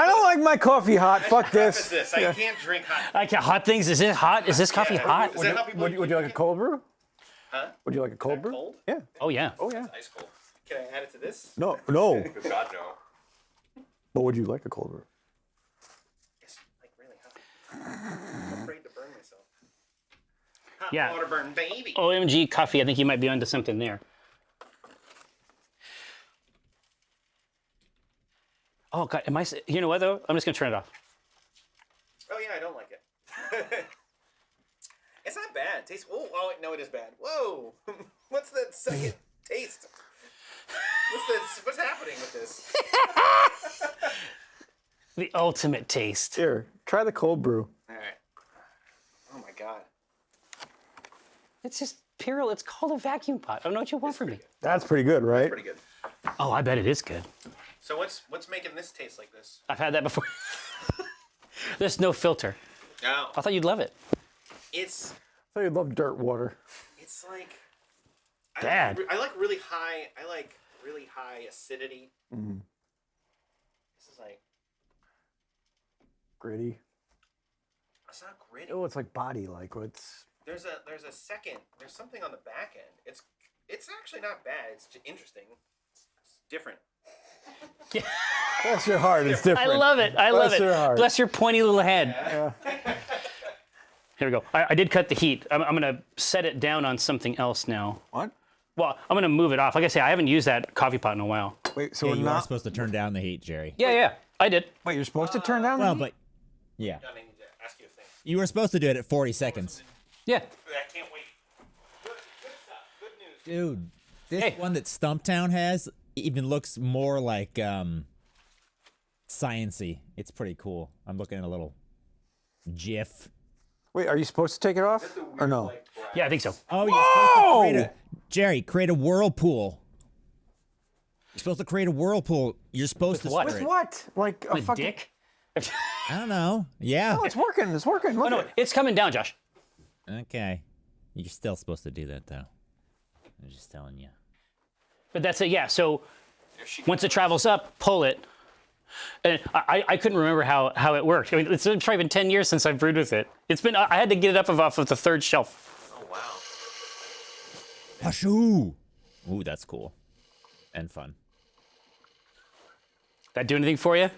don't like my coffee hot. Fuck Preface this. I can't drink hot. Like hot things. Is it hot? Is this coffee hot? Is that how people Would you like a cold brew? Huh? Would you like a cold brew? Cold? Yeah. Oh yeah. Oh yeah. Ice cold. Can I add it to this? No. God no. But would you like a cold brew? It's like really hot. I'm afraid to burn myself. Hot Yeah. water burn, baby. OMG coffee. I think you might be onto something there. Oh God, am I? You know what though? I'm just gonna turn it off. Oh yeah, I don't like it. It's not bad. It tastes. Oh, no, it is bad. Whoa! What's that second taste? What's happening with this? The ultimate taste. Here, try the cold brew. All right. Oh my god. It's just Piril. It's called a vacuum pot. I don't know what you want from me. That's pretty good, right? Pretty good. Oh, I bet it is good. So what's making this taste like this? I've had that before. There's no filter. No. I thought you'd love it. It's I thought you love dirt water. it's like Bad. I like really high. I like really high acidity. This is like Gritty. it's not gritty. Oh, it's like body-like. What's There's a second. There's something on the back end. It's actually not bad. It's just interesting. It's different. Bless your heart. It's different. I love it. I love Bless it. your heart. Bless your pointy little head. Here we go. I did cut the heat. I'm going to set it down on something else now. What? Well, I'm going to move it off. Like I say, I haven't used that coffee pot in a while. Wait, so Yeah, we're you are not. supposed to turn down the heat, Jerry. Yeah, I did. Wait, you're supposed to turn down the Well, heat? but yeah, I need to ask you a thing. you were supposed to do it at 40 seconds. Yeah. I can't wait. Good stuff. Good news. Dude, this Hey. one that Stumptown has even looks more like science-y. It's pretty cool. I'm looking at a little GIF. Wait, are you supposed to take it off or no? Yeah, I think so. Oh, you're supposed to create a whirlpool. You're supposed to create a whirlpool. You're supposed to what? stir With it. what? Like a A fucking. dick? I don't know. Yeah. Oh, it's working. It's working. Look Oh, no, at it. it's coming down, Josh. Okay. You're still supposed to do that, though. I'm just telling you. But that's it, yeah. So once it travels up, pull it. And I couldn't remember how it worked. I mean, it's probably been 10 years since I've brewed with it. I had to get it up off of the third shelf. Oh wow. Ashoo! Ooh, that's cool. And fun. That do anything for you?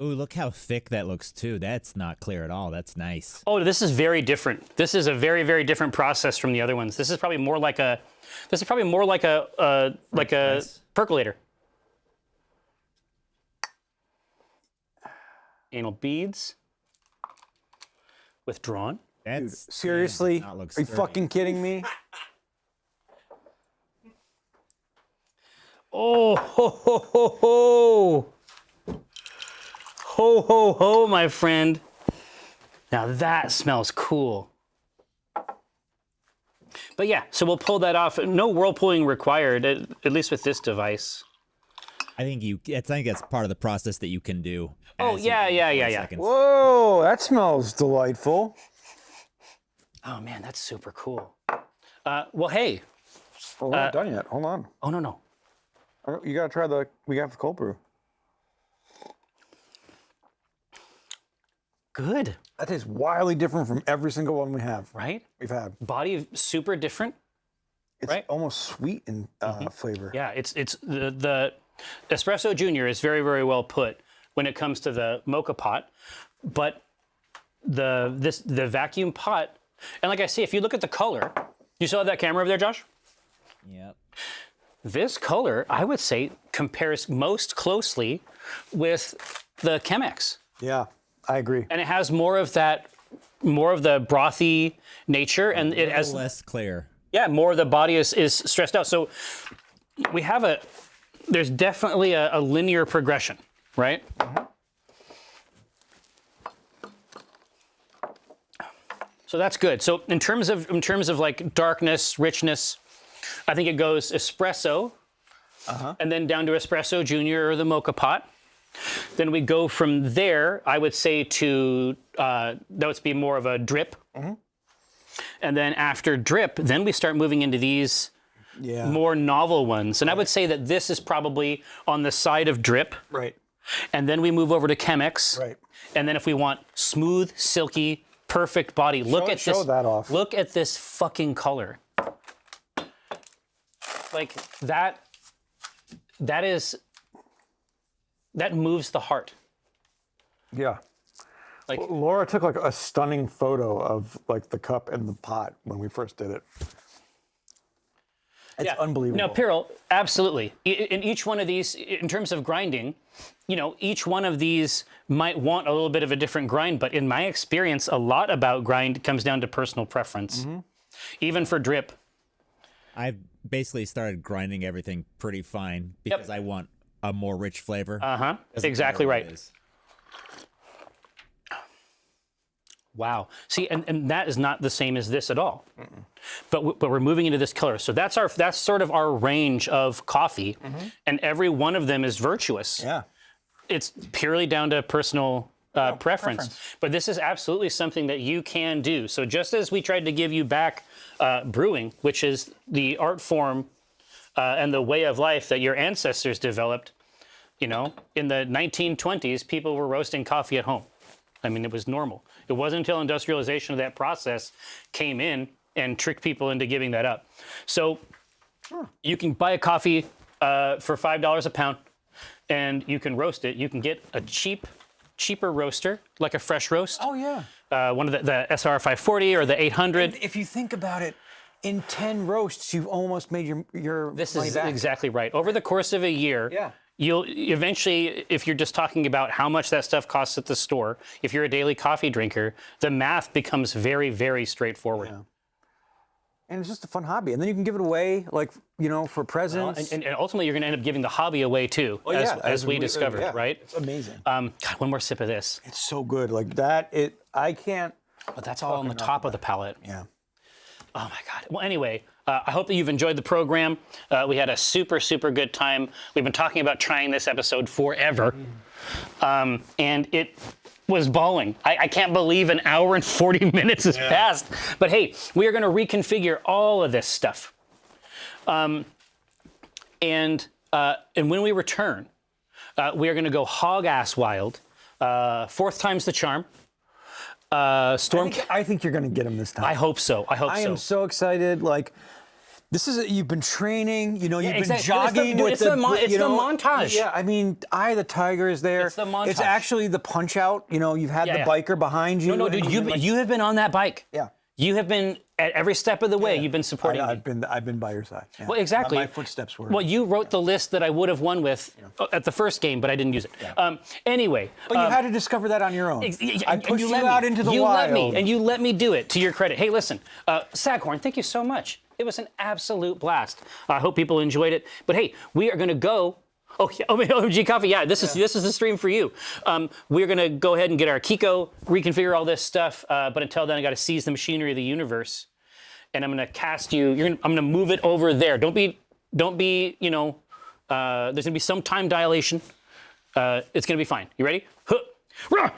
Ooh, look how thick that looks, too. That's not clear at all. That's nice. Oh, this is very different. This is a very, very different process from the other ones. This is probably more like a Nice. percolator. Anal beads. Withdrawn. That's Seriously? That looks Are you sturdy. fucking kidding me? Oh, ho, ho, ho, ho. Ho, ho, ho, my friend. Now that smells cool. But yeah, so we'll pull that off. No whirlpooling required, at least with this device. I think that's part of the process that you can do. Oh, as you yeah, do yeah, for yeah, yeah. seconds. Whoa, that smells delightful. Oh man, that's super cool. Well, hey. Well, we're not done yet. Hold on. Oh, no. You gotta try we got the cold brew. Good, That tastes wildly different from every single one right? we've had. Body super different. It's Right. almost sweet in flavor. Yeah, it's the Espresso Junior is very, very well put when it comes to the Mocha pot, but the vacuum pot, and like I say, if you look at the color, you still have that camera over there, Josh? Yep. This color, I would say, compares most closely with the Chemex, Yeah, I agree. and it has more of the brothy nature, and it has Less clear. yeah, more of the body is stressed out. So we have there's definitely a linear progression, right? So that's good. So in terms of like darkness, richness, I think it goes espresso, and then down to espresso junior or the mocha pot. Then we go from there, I would say, to that would be more of a drip. And then after drip, then we start moving into these more novel ones. And I would say that this is probably on the side of drip. Right. And then we move over to Chemex. Right. And then if we want smooth, silky, perfect body, look at show this. that off. Look at this fucking color. Like that moves the heart. Yeah. Like Laura took like a stunning photo of like the cup and the pot when we first did it. It's unbelievable. No, Piril, absolutely. In each one of these, in terms of grinding, each one of these might want a little bit of a different grind, but in my experience, a lot about grind comes down to personal preference. Even for drip. I've basically started grinding everything pretty fine because I want a more rich flavor. Doesn't Exactly matter what right. it is. Wow. See, and that is not the same as this at all. But we're moving into this color. So that's sort of our range of coffee, and every one of them is virtuous. Yeah. It's purely down to personal preference. But this is absolutely something that you can do. So just as we tried to give you back brewing, which is the art form and the way of life that your ancestors developed, in the 1920s, people were roasting coffee at home. I mean, it was normal. It wasn't until industrialization of that process came in and tricked people into giving that up. So you can buy a coffee for $5 a pound, and you can roast it. You can get a cheaper roaster, like a fresh roast. Oh yeah. One of the SR 540 or the 800. If you think about it, in 10 roasts, you've almost made your This money is back. exactly right. Over the course of a year, Yeah. you'll eventually, if you're just talking about how much that stuff costs at the store, if you're a daily coffee drinker, the math becomes very, very straightforward. Yeah. And it's just a fun hobby. And then you can give it away, like, for presents. And ultimately, you're going to end up giving the hobby away too, as we discovered, yeah. right? It's amazing. God, one more sip of this. It's so good. Like that, I can't. But that's all on the top of the palate. Yeah. Oh my God. Well, anyway, I hope that you've enjoyed the program. We had a super, super good time. We've been talking about trying this episode forever. And it was balling. I can't believe an hour and 40 minutes has passed. But hey, we are going to reconfigure all of this stuff. And when we return, we are going to go hog-ass wild. Fourth time's the charm. Storm. I think you're going to get him this time. I hope so. I am so excited. Like, this is you've been training. You know, you've been exactly. jogging It's the montage. Yeah, I mean, Eye of the Tiger is there. It's the montage. It's actually the punch out. You know, you've had the biker behind you. No, dude, you have been on that bike. Yeah. You have been at every step of the way. You've been supporting me. I've been by your side. Yeah. Well, exactly. My footsteps were. Well, you wrote the list that I would have won with at the first game, but I didn't use it. Anyway. But you had to discover that on your own. I pushed you out into the you wild. You let me do it, to your credit. Hey, listen, Saghorn, thank you so much. It was an absolute blast. I hope people enjoyed it. But hey, we are going to go. Oh, yeah, OMG Coffee, yeah, this is the stream for you. We're going to go ahead and get our Kiko, reconfigure all this stuff, but until then, I got to seize the machinery of the universe, and I'm going to cast you, I'm going to move it over there. Don't be, you know, there's going to be some time dilation. It's going to be fine. You ready? Huh.